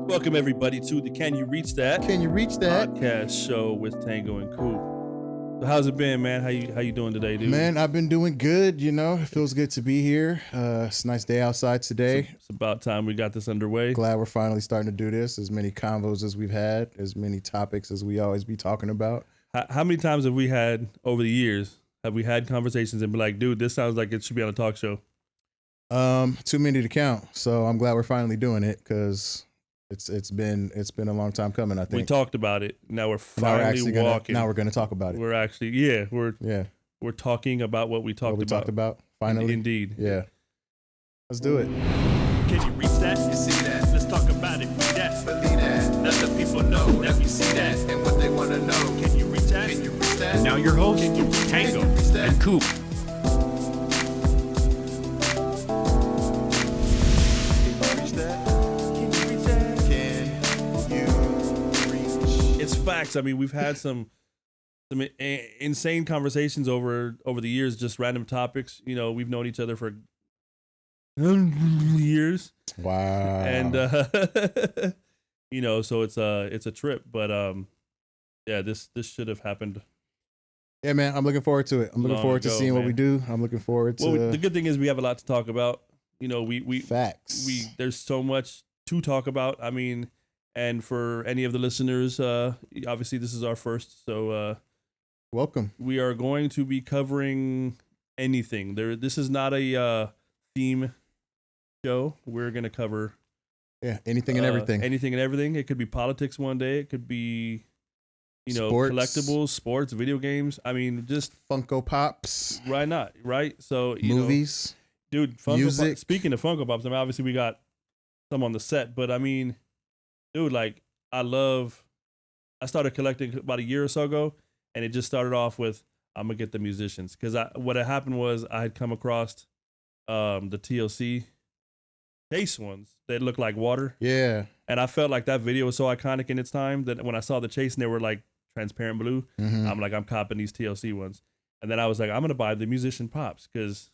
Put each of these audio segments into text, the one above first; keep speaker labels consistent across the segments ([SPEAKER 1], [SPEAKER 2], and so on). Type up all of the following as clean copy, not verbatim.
[SPEAKER 1] Welcome everybody to the Can You Reach That?
[SPEAKER 2] Can you reach that?
[SPEAKER 1] Podcast show with Tango and Coop. So how's it been, man? How you doing today, dude?
[SPEAKER 2] Man, I've been doing good. You know, it feels good to be here. It's a nice day outside today.
[SPEAKER 1] It's about time we got this underway.
[SPEAKER 2] Glad we're finally starting to do this. As many convos as we've had, as many topics as we always be talking about.
[SPEAKER 1] How many times have we had over the years? Have we had conversations and be like, dude, this sounds like it should be on a talk show?
[SPEAKER 2] Too many to count. So I'm glad we're finally doing it because it's been a long time coming. I think
[SPEAKER 1] we talked about it. Now we're finally walking.
[SPEAKER 2] Now we're gonna talk about it.
[SPEAKER 1] We're actually we're talking about what we talked about.
[SPEAKER 2] Finally,
[SPEAKER 1] indeed.
[SPEAKER 2] Yeah. Let's do it.
[SPEAKER 3] Can you reach that? You see that? Let's talk about it. Be that. Believe that. Let the people know that we see that and what they want to know. Can you reach that? Can you reach that? Now your host, Tango and Coop.
[SPEAKER 1] It's facts. I mean, we've had some insane conversations over the years, just random topics. You know, we've known each other for years.
[SPEAKER 2] Wow.
[SPEAKER 1] And you know, so it's a trip, but yeah, this should have happened.
[SPEAKER 2] Yeah, man, I'm looking forward to it. I'm looking forward to seeing what we do. I'm looking forward to.
[SPEAKER 1] Well, the good thing is we have a lot to talk about. You know, we
[SPEAKER 2] facts.
[SPEAKER 1] There's so much to talk about. I mean, and for any of the listeners, obviously this is our first, so
[SPEAKER 2] welcome.
[SPEAKER 1] We are going to be covering anything. This is not a theme show. We're gonna cover
[SPEAKER 2] anything and everything.
[SPEAKER 1] Anything and everything. It could be politics one day. It could be, you know,
[SPEAKER 2] sports.
[SPEAKER 1] Collectibles, sports, video games. I mean, just
[SPEAKER 2] Funko Pops.
[SPEAKER 1] Why not? Right? So
[SPEAKER 2] movies,
[SPEAKER 1] dude.
[SPEAKER 2] Music.
[SPEAKER 1] Speaking of Funko Pops, I mean, obviously we got some on the set, but I mean, dude, like I started collecting about a year or so ago, and it just started off with I'm gonna get the musicians because what had happened was I had come across the TLC chase ones that look like water.
[SPEAKER 2] Yeah.
[SPEAKER 1] And I felt like that video was so iconic in its time that when I saw the chase and they were like transparent blue, I'm like, I'm copping these TLC ones. And then I was like, I'm gonna buy the musician pops because.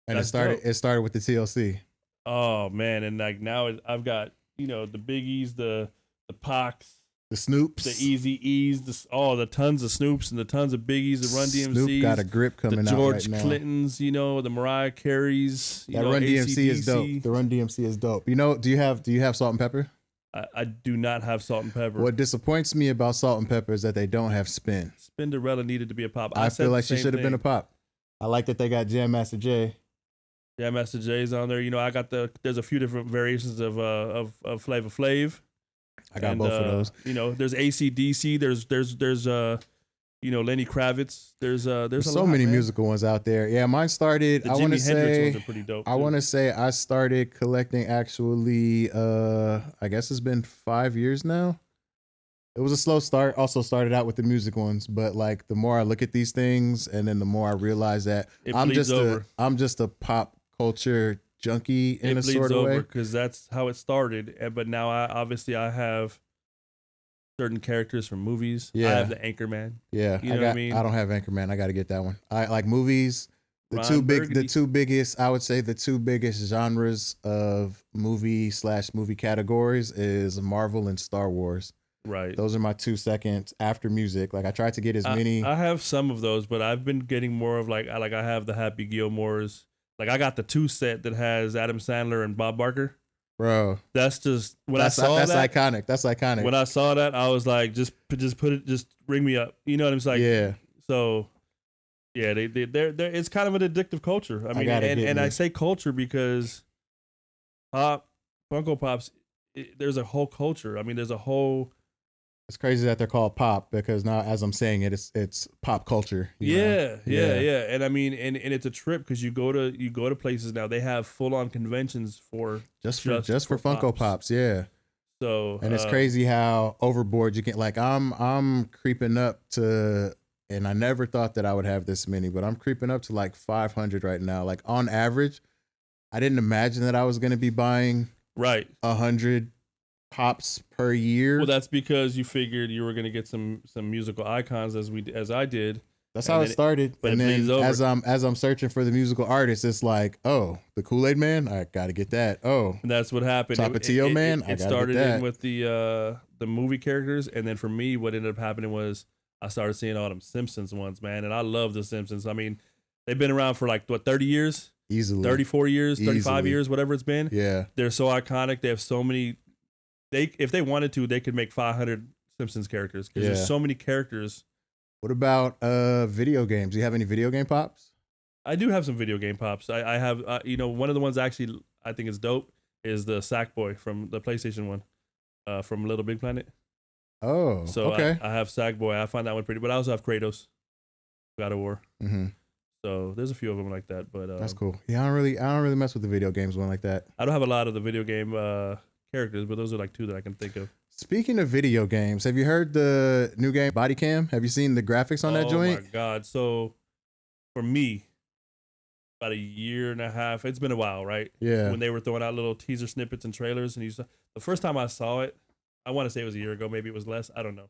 [SPEAKER 2] And it started with the TLC.
[SPEAKER 1] Oh man, and like now I've got, you know, the Biggies, the Pacs,
[SPEAKER 2] the Snoops,
[SPEAKER 1] the Eazy-E's, the tons of Snoops and the tons of Biggies, the Run DMC's.
[SPEAKER 2] Snoop got a grip coming
[SPEAKER 1] out right now. The George Clintons, you know, the Mariah Careys.
[SPEAKER 2] That Run DMC is dope. The Run DMC is dope. You know, do you have Salt and Pepper?
[SPEAKER 1] I do not have Salt and Pepper.
[SPEAKER 2] What disappoints me about Salt and Pepper is that they don't have Spin.
[SPEAKER 1] Spinderella needed to be a pop.
[SPEAKER 2] I feel like she should have been a pop. I like that they got Jam Master Jay.
[SPEAKER 1] Yeah, Master J's on there. You know, I got there's a few different variations of Flavor Flav.
[SPEAKER 2] I got both of those.
[SPEAKER 1] You know, there's AC/DC. There's you know, Lenny Kravitz. There's
[SPEAKER 2] so many musical ones out there. Yeah, mine started.
[SPEAKER 1] The Jimi Hendrix ones are pretty dope.
[SPEAKER 2] I want to say I started collecting actually. I guess it's been 5 years now. It was a slow start. Also started out with the music ones, but like the more I look at these things, and then the more I realize that I'm just a pop culture junkie in a sort of way,
[SPEAKER 1] because that's how it started. But now I have certain characters from movies.
[SPEAKER 2] Yeah,
[SPEAKER 1] I have the Anchorman.
[SPEAKER 2] Yeah,
[SPEAKER 1] you know what I mean.
[SPEAKER 2] I don't have Anchorman. I got to get that one. I like movies. The two biggest, I would say, the two biggest genres of movie categories is Marvel and Star Wars.
[SPEAKER 1] Right.
[SPEAKER 2] Those are my 2 seconds after music. Like I tried to get as many.
[SPEAKER 1] I have some of those, but I've been getting more of I have the Happy Gilmores. Like I got the 2 set that has Adam Sandler and Bob Barker.
[SPEAKER 2] Bro,
[SPEAKER 1] that's just that's
[SPEAKER 2] iconic. That's iconic.
[SPEAKER 1] When I saw that, I was like, just ring me up. You know what I'm saying?
[SPEAKER 2] Yeah.
[SPEAKER 1] So, yeah, they're it's kind of an addictive culture. I mean, and I say culture because Funko Pops, there's a whole culture. I mean, there's a whole.
[SPEAKER 2] It's crazy that they're called pop because now, as I'm saying it's pop culture.
[SPEAKER 1] Yeah. And I mean, and it's a trip because you go to places now. They have full on conventions for just for
[SPEAKER 2] Funko Pops. Yeah.
[SPEAKER 1] So
[SPEAKER 2] and it's crazy how overboard you can. Like I'm creeping up to, and I never thought that I would have this many, but I'm creeping up to like 500 right now. Like on average, I didn't imagine that I was going to be buying 100 pops per year.
[SPEAKER 1] Well, that's because you figured you were going to get some musical icons as I did.
[SPEAKER 2] That's how it started.
[SPEAKER 1] but
[SPEAKER 2] And
[SPEAKER 1] it bleeds
[SPEAKER 2] then
[SPEAKER 1] over.
[SPEAKER 2] as I'm searching for the musical artist, it's like, oh, the Kool-Aid Man, I gotta get that. Oh,
[SPEAKER 1] And that's what happened.
[SPEAKER 2] Tapatio Man, I
[SPEAKER 1] It
[SPEAKER 2] gotta
[SPEAKER 1] started
[SPEAKER 2] get that.
[SPEAKER 1] in with the movie characters, and then for me, what ended up happening was I started seeing all them Simpsons ones, man, and I love the Simpsons. I mean, they've been around for like what 30 years,
[SPEAKER 2] easily.
[SPEAKER 1] 34 years, 35
[SPEAKER 2] Easily.
[SPEAKER 1] years, whatever it's been.
[SPEAKER 2] Yeah.
[SPEAKER 1] They're so iconic. They have so many. If they wanted to, they could make 500 Simpsons characters because
[SPEAKER 2] Yeah.
[SPEAKER 1] there's so many characters.
[SPEAKER 2] What about video games? Do you have any video game pops?
[SPEAKER 1] I do have some video game pops. I have, one of the ones actually I think is dope is the Sackboy from the PlayStation one, from Little Big Planet.
[SPEAKER 2] Oh,
[SPEAKER 1] So
[SPEAKER 2] okay.
[SPEAKER 1] I have Sackboy. I find that one pretty, but I also have Kratos, God of War.
[SPEAKER 2] Mm-hmm.
[SPEAKER 1] So there's a few of them like that. But
[SPEAKER 2] That's cool. Yeah, I don't really mess with the video games one like that.
[SPEAKER 1] I don't have a lot of the video game characters, but those are like two that I can think of.
[SPEAKER 2] Speaking of video games, have you heard the new game Bodycam? Have you seen the graphics on that joint?
[SPEAKER 1] Oh my God! So for me, about a year and a half. It's been a while, right?
[SPEAKER 2] Yeah.
[SPEAKER 1] When they were throwing out little teaser snippets and trailers, and the first time I saw it, I want to say it was a year ago, maybe it was less, I don't know.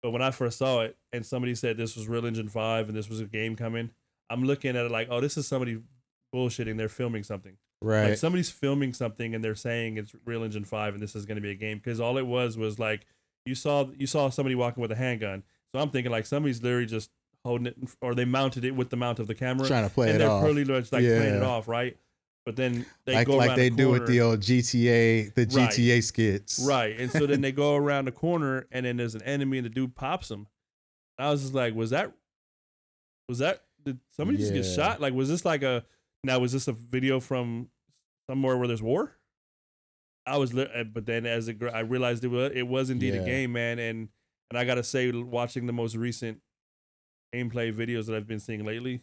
[SPEAKER 1] But when I first saw it, and somebody said this was Real Engine 5 and this was a game coming, I'm looking at it like, oh, this is somebody bullshitting. They're filming something.
[SPEAKER 2] Right.
[SPEAKER 1] Like somebody's filming something and they're saying it's Real Engine 5 and this is going to be a game, because all it was like you saw somebody walking with a handgun. So I'm thinking like somebody's literally just holding it, or they mounted it with the mount of the camera,
[SPEAKER 2] Trying to play
[SPEAKER 1] and
[SPEAKER 2] it
[SPEAKER 1] they're
[SPEAKER 2] off.
[SPEAKER 1] pretty much like playing it
[SPEAKER 2] Yeah.
[SPEAKER 1] off, right? But then they
[SPEAKER 2] like
[SPEAKER 1] go
[SPEAKER 2] like
[SPEAKER 1] around
[SPEAKER 2] they
[SPEAKER 1] the
[SPEAKER 2] do
[SPEAKER 1] corner,
[SPEAKER 2] with the old GTA, the
[SPEAKER 1] Right.
[SPEAKER 2] GTA skits.
[SPEAKER 1] right? And so then they go around the corner, and then there's an enemy, and the dude pops him. And I was just like, was that? Did somebody just get
[SPEAKER 2] Yeah.
[SPEAKER 1] shot? Like, was this was this a video from somewhere where there's war? But then I realized it was indeed a
[SPEAKER 2] Yeah.
[SPEAKER 1] game, man, and I gotta say, watching the most recent gameplay videos that I've been seeing lately,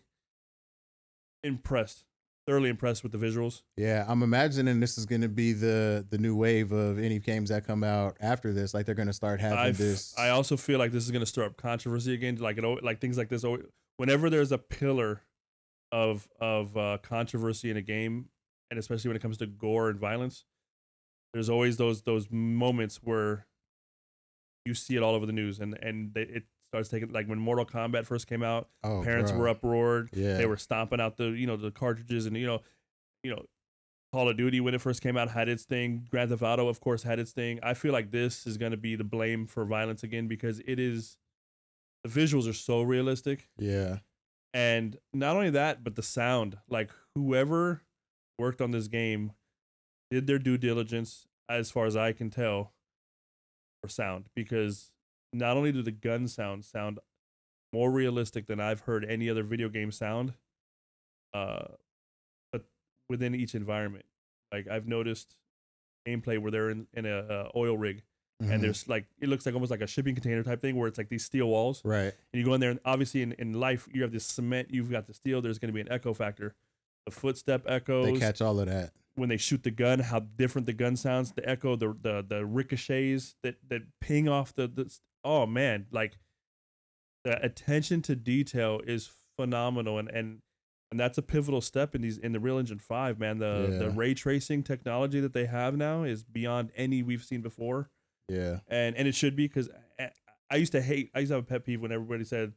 [SPEAKER 1] thoroughly impressed with the visuals.
[SPEAKER 2] Yeah, I'm imagining this is going to be the new wave of any games that come out after this. Like they're going to start having this.
[SPEAKER 1] I also feel like this is gonna stir up controversy again, like things like this. Whenever there's a pillar of controversy in a game, and especially when it comes to gore and violence, there's always those moments where you see it all over the news, and it starts taking, like when Mortal Kombat first came out,
[SPEAKER 2] Oh,
[SPEAKER 1] parents
[SPEAKER 2] bro.
[SPEAKER 1] were uproared.
[SPEAKER 2] Yeah.
[SPEAKER 1] They were stomping out the cartridges, and Call of Duty when it first came out had its thing. Grand Theft Auto, of course, had its thing. I feel like this is going to be the blame for violence again, because the visuals are so realistic.
[SPEAKER 2] Yeah.
[SPEAKER 1] And not only that, but the sound. Like, whoever worked on this game did their due diligence, as far as I can tell, for sound. Because not only do the gun sound more realistic than I've heard any other video game sound, but within each environment. Like, I've noticed gameplay where they're in a oil rig,
[SPEAKER 2] Mhm.
[SPEAKER 1] and there's like, it looks like almost like a shipping container type thing, where it's like these steel walls.
[SPEAKER 2] Right.
[SPEAKER 1] And you go in there, and obviously in life, you have this cement, you've got the steel, there's going to be an echo factor. The footstep echoes,
[SPEAKER 2] They catch all of that.
[SPEAKER 1] when they shoot the gun, how different the gun sounds, the echo, the ricochets that ping off oh man, like the attention to detail is phenomenal. And that's a pivotal step in the Real Engine 5, man. The
[SPEAKER 2] Yeah.
[SPEAKER 1] ray tracing technology that they have now is beyond any we've seen before.
[SPEAKER 2] Yeah.
[SPEAKER 1] And it should be, because I used to have a pet peeve when everybody said,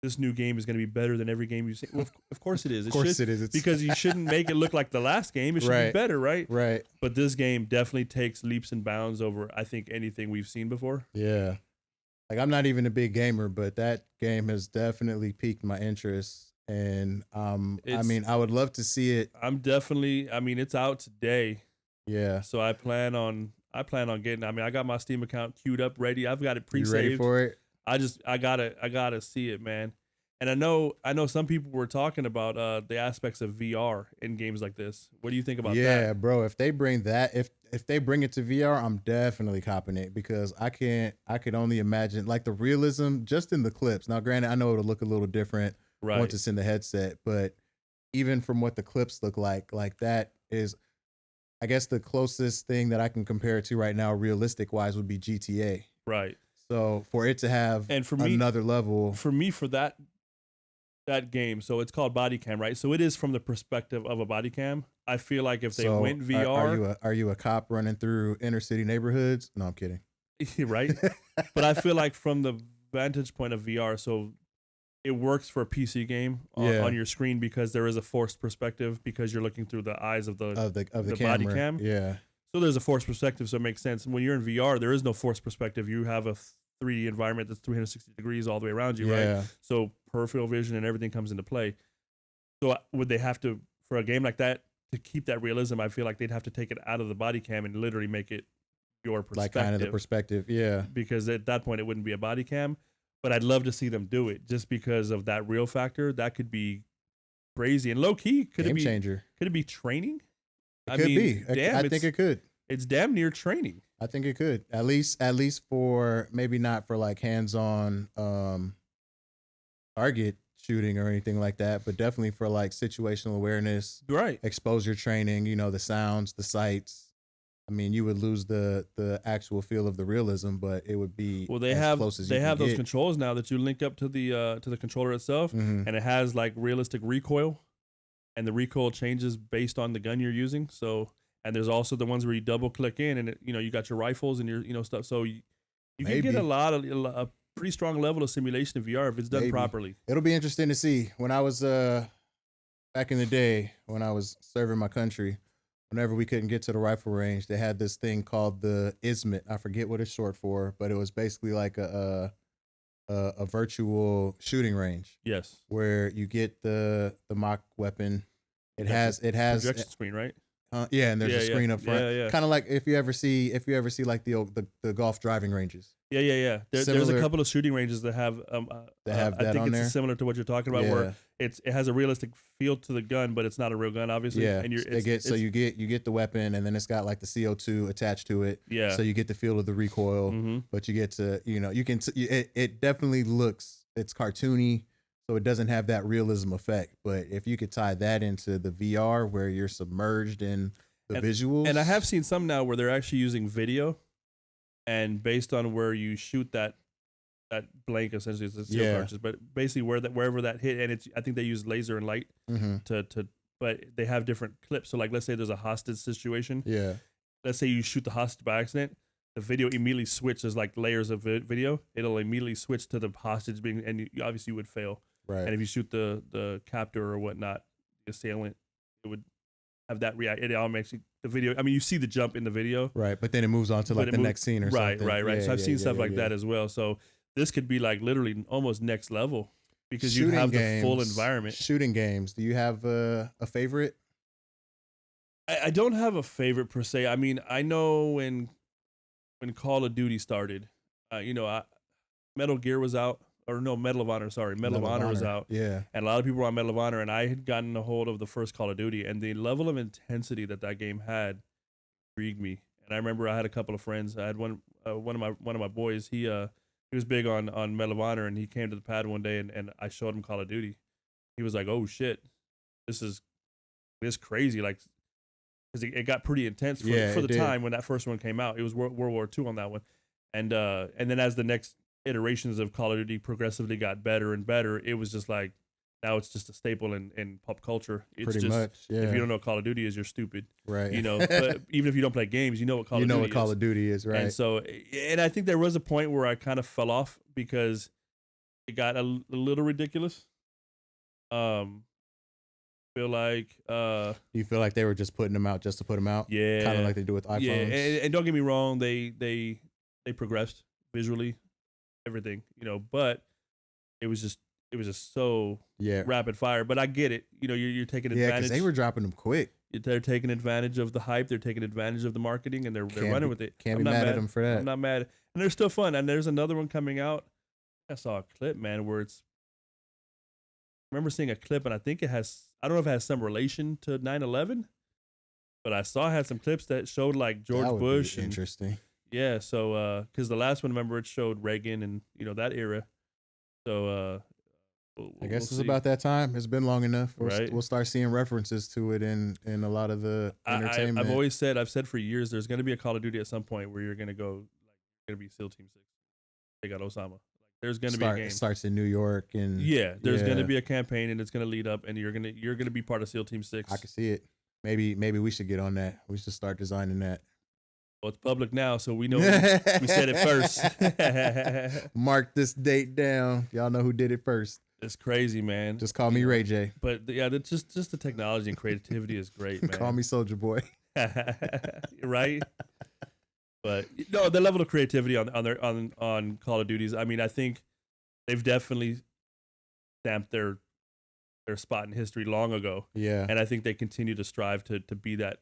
[SPEAKER 1] this new game is going to be better than every game you've seen. Well, of course it is.
[SPEAKER 2] Of course it is. It's
[SPEAKER 1] Because you shouldn't make it look like the last game. It should be
[SPEAKER 2] Right.
[SPEAKER 1] better, right?
[SPEAKER 2] right.
[SPEAKER 1] But this game definitely takes leaps and bounds over, I think, anything we've seen before.
[SPEAKER 2] Yeah. Like I'm not even a big gamer, but that game has definitely piqued my interest. And I would love to see it.
[SPEAKER 1] It's out today.
[SPEAKER 2] Yeah.
[SPEAKER 1] So I plan on getting, I got my Steam account queued up, ready. I've got it
[SPEAKER 2] You
[SPEAKER 1] pre-saved.
[SPEAKER 2] ready for it?
[SPEAKER 1] I gotta see it, man. And I know some people were talking about the aspects of VR in games like this. What do you think about that?
[SPEAKER 2] Yeah, bro. If they bring that, if they bring it to VR, I'm definitely copping it, because I could only imagine like the realism just in the clips. Now, granted, I know it'll look a little different
[SPEAKER 1] Right.
[SPEAKER 2] once it's in the headset, but even from what the clips look like that is, I guess the closest thing that I can compare it to right now, realistic wise, would be GTA.
[SPEAKER 1] Right.
[SPEAKER 2] So for it to have
[SPEAKER 1] And for me,
[SPEAKER 2] another level,
[SPEAKER 1] for that game, so it's called Bodycam, right? So it is from the perspective of a Bodycam. I feel like if they
[SPEAKER 2] so
[SPEAKER 1] went VR,
[SPEAKER 2] are you a cop running through inner city neighborhoods? No, I'm kidding.
[SPEAKER 1] right? But I feel like from the vantage point of VR, so it works for a PC game on your screen because there is a forced perspective because you're looking through the eyes of the
[SPEAKER 2] camera.
[SPEAKER 1] Bodycam.
[SPEAKER 2] Yeah.
[SPEAKER 1] So there's a forced perspective, so it makes sense. When you're in VR, there is no forced perspective. You have a 3D environment that's 360 degrees all the way around you, right? So peripheral vision and everything comes into play. So would they have to, for a game like that, to keep that realism, I feel like they'd have to take it out of the Bodycam and literally make it your perspective.
[SPEAKER 2] Like kind of the perspective, yeah.
[SPEAKER 1] Because at that point, it wouldn't be a Bodycam. But I'd love to see them do it just because of that real factor. That could be crazy. And low key, could it be
[SPEAKER 2] changer.
[SPEAKER 1] Could it be training?
[SPEAKER 2] It could be. I think it could.
[SPEAKER 1] It's damn near training.
[SPEAKER 2] I think it could. At least for maybe not for like hands-on target shooting or anything like that, but definitely for like situational awareness,
[SPEAKER 1] right?
[SPEAKER 2] Exposure training, the sounds, the sights. I mean, you would lose the actual feel of the realism, but it would be
[SPEAKER 1] they have those controls now that you link up to the controller itself, and it has like realistic recoil, and the recoil changes based on the gun you're using. So, and there's also the ones where you double click in, and you got your rifles and your stuff. So you can get a pretty strong level of simulation in VR if it's done properly.
[SPEAKER 2] It'll be interesting to see. When I was back in the day when I was serving my country. Whenever we couldn't get to the rifle range, they had this thing called the ISMIT. I forget what it's short for, but it was basically like a virtual shooting range.
[SPEAKER 1] Yes,
[SPEAKER 2] where you get the mock weapon. It has
[SPEAKER 1] projection screen, right?
[SPEAKER 2] Yeah, and there's a screen up front.
[SPEAKER 1] Yeah.
[SPEAKER 2] Kind of like if you ever see like the golf driving ranges.
[SPEAKER 1] Yeah. There's a couple of shooting ranges that have
[SPEAKER 2] that
[SPEAKER 1] I think
[SPEAKER 2] on
[SPEAKER 1] it's
[SPEAKER 2] there.
[SPEAKER 1] Similar to what you're talking about, where it has a realistic feel to the gun, but it's not a real gun, obviously.
[SPEAKER 2] Yeah,
[SPEAKER 1] and
[SPEAKER 2] you get the weapon, and then it's got like the CO2 attached to it.
[SPEAKER 1] Yeah,
[SPEAKER 2] so you get the feel of the recoil, but you get to it definitely looks it's cartoony, so it doesn't have that realism effect. But if you could tie that into the VR where you're submerged in the visuals,
[SPEAKER 1] and I have seen some now where they're actually using video. And based on where you shoot that blank, essentially it's a steel cartridge, but basically wherever that hit, and I think they use laser and light but they have different clips. So like, let's say there's a hostage situation.
[SPEAKER 2] Yeah.
[SPEAKER 1] Let's say you shoot the hostage by accident, the video immediately switches like layers of video. It'll immediately switch to the hostage being, and you obviously would fail.
[SPEAKER 2] Right.
[SPEAKER 1] And if you shoot the captor or whatnot, the assailant, it would have that react. It all makes the video. I mean, you see the jump in the video,
[SPEAKER 2] right? But then it moves on to like the next scene or something.
[SPEAKER 1] Right.
[SPEAKER 2] Yeah,
[SPEAKER 1] so I've seen stuff like that as well. So this could be like literally almost next level because you have the full environment.
[SPEAKER 2] Shooting games. Do you have a favorite?
[SPEAKER 1] I don't have a favorite per se. I mean, I know when Call of Duty started, Metal Gear was out. Or no, Medal of Honor, sorry. Medal of Honor was out.
[SPEAKER 2] Yeah.
[SPEAKER 1] And a lot of people were on Medal of Honor, and I had gotten a hold of the first Call of Duty, and the level of intensity that game had intrigued me. And I remember I had a couple of friends. I had one of my boys. He was big on Medal of Honor, and he came to the pad one day, and I showed him Call of Duty. He was like, "Oh shit, this is crazy!" Like, because it got pretty intense for the time when that first one came out. It was World War II on that one, and then as the next iterations of Call of Duty progressively got better and better, it was just like now it's just a staple in pop culture. It's
[SPEAKER 2] pretty
[SPEAKER 1] just,
[SPEAKER 2] much, yeah.
[SPEAKER 1] If you don't know what Call of Duty is, you're stupid,
[SPEAKER 2] right?
[SPEAKER 1] But even if you don't play games, you know what Call of Duty is.
[SPEAKER 2] You know what Call of Duty is, right?
[SPEAKER 1] And so, and I think there was a point where I kind of fell off because it got a little ridiculous. Feel like
[SPEAKER 2] you feel like they were just putting them out just to put them out,
[SPEAKER 1] yeah,
[SPEAKER 2] kind of like they do with iPhones.
[SPEAKER 1] Yeah, and don't get me wrong, they progressed visually, everything, but it was just so rapid fire. But I get it, you're taking advantage.
[SPEAKER 2] Yeah, because they were dropping them quick.
[SPEAKER 1] They're taking advantage of the hype. They're taking advantage of the marketing, and they're running with it.
[SPEAKER 2] Can't be mad at them for that.
[SPEAKER 1] I'm not mad, and they're still fun. And there's another one coming out. I saw a clip, man, where I remember seeing a clip, and I think I don't know if it has some relation to 9/11, but I saw it had some clips that showed like George Bush.
[SPEAKER 2] Interesting.
[SPEAKER 1] Yeah, so because the last one, remember, it showed Reagan and that era. So
[SPEAKER 2] I guess it's about that time. It's been long enough. We'll start seeing references to it in a lot of the entertainment.
[SPEAKER 1] I've said for years, there's going to be a Call of Duty at some point where you're going to go, like, going to be SEAL Team 6. They got Osama. Like, there's going to be a game.
[SPEAKER 2] It starts in New York, and
[SPEAKER 1] there's going to be a campaign, and it's going to lead up, and you're going to be part of SEAL Team 6.
[SPEAKER 2] I can see it. Maybe we should get on that. We should start designing that.
[SPEAKER 1] Well, it's public now, so we know we said it first.
[SPEAKER 2] Mark this date down. Y'all know who did it first.
[SPEAKER 1] It's crazy, man.
[SPEAKER 2] Just call me Ray J.
[SPEAKER 1] But yeah, just the technology and creativity is great, man.
[SPEAKER 2] Call me Soldier Boy.
[SPEAKER 1] Right? But no, the level of creativity on Call of Duties. I mean, I think they've definitely stamped their spot in history long ago.
[SPEAKER 2] Yeah.
[SPEAKER 1] And I think they continue to strive to be that.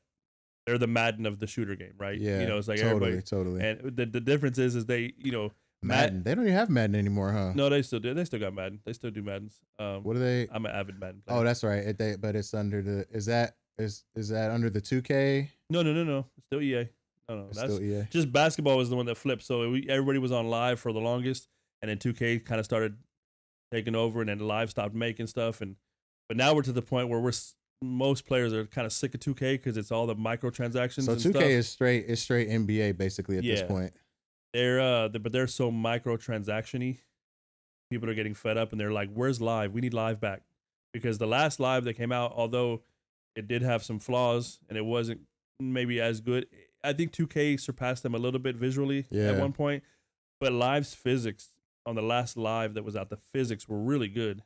[SPEAKER 1] They're the Madden of the shooter game, right?
[SPEAKER 2] Yeah.
[SPEAKER 1] You know, it's like
[SPEAKER 2] totally.
[SPEAKER 1] And the difference is they, you know,
[SPEAKER 2] Madden. They don't even have Madden anymore, huh?
[SPEAKER 1] No, they still do. They still got Madden. They still do Maddens.
[SPEAKER 2] What are they?
[SPEAKER 1] I'm an avid Madden player.
[SPEAKER 2] Oh, that's right. But it's under the. Is that under the 2K?
[SPEAKER 1] No. It's still EA. No.
[SPEAKER 2] It's
[SPEAKER 1] That's
[SPEAKER 2] still EA.
[SPEAKER 1] just basketball was the one that flipped. So everybody was on live for the longest, and then 2K kind of started taking over, and then live stopped making stuff. But now we're to the point where most players are kind of sick of 2K because it's all the microtransactions.
[SPEAKER 2] So
[SPEAKER 1] and
[SPEAKER 2] 2K
[SPEAKER 1] stuff.
[SPEAKER 2] is straight NBA basically at this point.
[SPEAKER 1] But they're so microtransaction-y. People are getting fed up, and they're like, "Where's live? We need live back." Because the last live that came out, although it did have some flaws and it wasn't maybe as good, I think 2K surpassed them a little bit visually at one point. But live's physics on the last live that was out, the physics were really good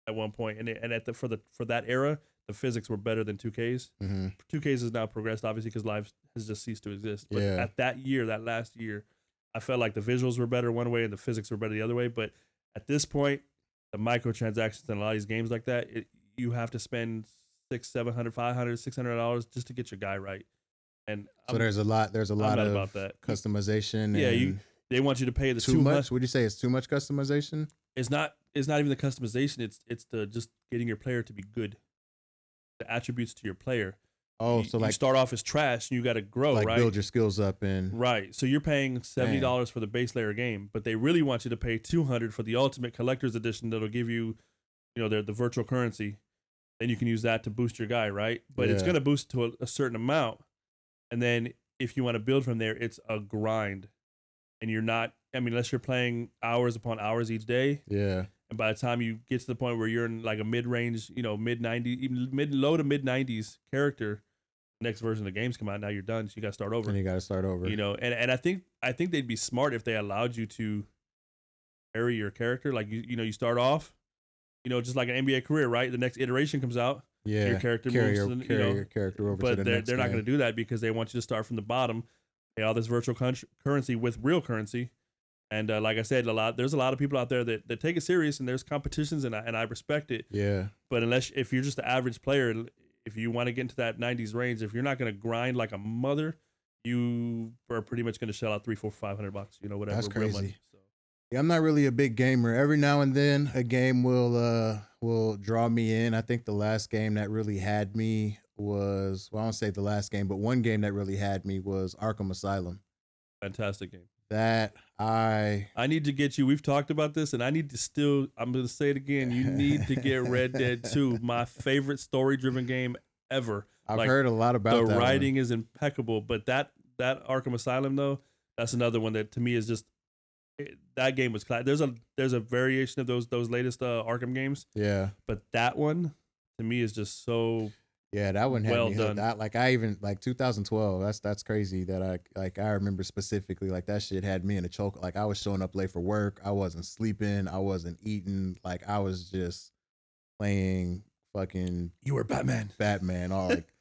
[SPEAKER 1] at one point, and for that era, the physics were better than 2K's.
[SPEAKER 2] Mm-hmm.
[SPEAKER 1] 2K's has now progressed, obviously, because live has just ceased to exist. But at that last year, I felt like the visuals were better one way and the physics were better the other way. But at this point, the microtransactions in a lot of these games like that, you have to spend $600, $700, $500, $600 just to get your guy right. And
[SPEAKER 2] so there's a lot of
[SPEAKER 1] about that.
[SPEAKER 2] customization.
[SPEAKER 1] Yeah, they want you to pay the
[SPEAKER 2] too much. Would you say it's too much customization?
[SPEAKER 1] It's not even the customization. It's the just getting your player to be good. The attributes to your player.
[SPEAKER 2] Oh,
[SPEAKER 1] you start off as trash and you got to grow,
[SPEAKER 2] like
[SPEAKER 1] right?
[SPEAKER 2] Build your skills up and
[SPEAKER 1] right. So you're paying $70 for the base layer game, but they really want you to pay $200 for the ultimate collector's edition that'll give you, the virtual currency. Then you can use that to boost your guy, right? But it's going to boost to a certain amount, and then if you want to build from there, it's a grind, and you're not. I mean, unless you're playing hours upon hours each day.
[SPEAKER 2] Yeah.
[SPEAKER 1] And by the time you get to the point where you're in like a mid-range, mid-90s, even low to mid-90s character, next version of the games come out, now you're done, so you got to start over.
[SPEAKER 2] And you got to start over.
[SPEAKER 1] And I think they'd be smart if they allowed you to carry your character. Like, you start off, just like an NBA career, right? The next iteration comes out.
[SPEAKER 2] Yeah.
[SPEAKER 1] Your character
[SPEAKER 2] carry
[SPEAKER 1] moves.
[SPEAKER 2] your character over to the next
[SPEAKER 1] they're not going to do that because they want you to start from the bottom, pay all this virtual currency with real currency. And like I said, there's a lot of people out there that take it serious, and there's competitions, and I respect it.
[SPEAKER 2] Yeah.
[SPEAKER 1] But if you're just the average player, if you want to get into that 90s range, if you're not going to grind like a mother, you are pretty much going to shell out $300, $400, $500, whatever.
[SPEAKER 2] That's crazy.
[SPEAKER 1] Money, so.
[SPEAKER 2] Yeah, I'm not really a big gamer. Every now and then, a game will draw me in. I think the last game that really had me was, I won't say the last game, but one game that really had me was Arkham Asylum.
[SPEAKER 1] Fantastic game.
[SPEAKER 2] That I
[SPEAKER 1] need to get you. We've talked about this, and I need to I'm going to say it again. You need to get Red Dead 2, my favorite story-driven game ever.
[SPEAKER 2] I've heard a lot about
[SPEAKER 1] the writing is impeccable, but that Arkham Asylum though, that's another one that to me is just that game was class. There's a variation of those latest Arkham games.
[SPEAKER 2] Yeah,
[SPEAKER 1] but that one to me is just so.
[SPEAKER 2] Yeah, that one had me
[SPEAKER 1] done.
[SPEAKER 2] That, like, I even, like, 2012, that's crazy that I remember specifically, like, that shit had me in a choke. Like, I was showing up late for work. I wasn't sleeping. I wasn't eating. Like, I was just playing fucking.
[SPEAKER 1] You were Batman.
[SPEAKER 2] All like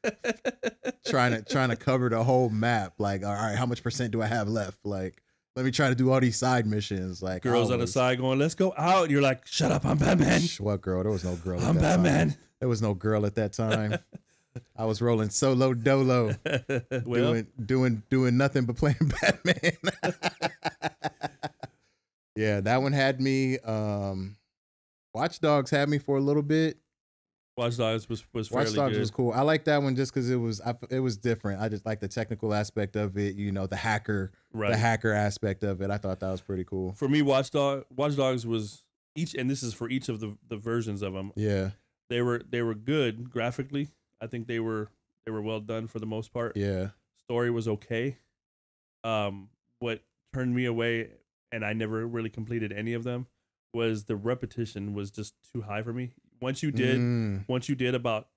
[SPEAKER 2] trying to cover the whole map. Like, all right, how much % do I have left? Like, let me try to do all these side missions. Like,
[SPEAKER 1] girls on the side going, "Let's go out." And you're like, "Shut up, I'm Batman."
[SPEAKER 2] What girl? There was no girl.
[SPEAKER 1] I'm Batman.
[SPEAKER 2] Time. There was no girl at that time. I was rolling solo dolo, doing nothing but playing Batman. Yeah, that one had me. Watch Dogs had me for a little bit.
[SPEAKER 1] Watch Dogs was fairly
[SPEAKER 2] Watch Dogs
[SPEAKER 1] good.
[SPEAKER 2] was cool. I like that one just because it was different. I just like the technical aspect of it. The hacker aspect of it. I thought that was pretty cool.
[SPEAKER 1] For me, Watch Dogs was and this is for each of the versions of them.
[SPEAKER 2] Yeah,
[SPEAKER 1] they were good graphically. I think they were well done for the most part.
[SPEAKER 2] Yeah.
[SPEAKER 1] Story was okay. What turned me away, and I never really completed any of them, was the repetition was just too high for me. Once you did about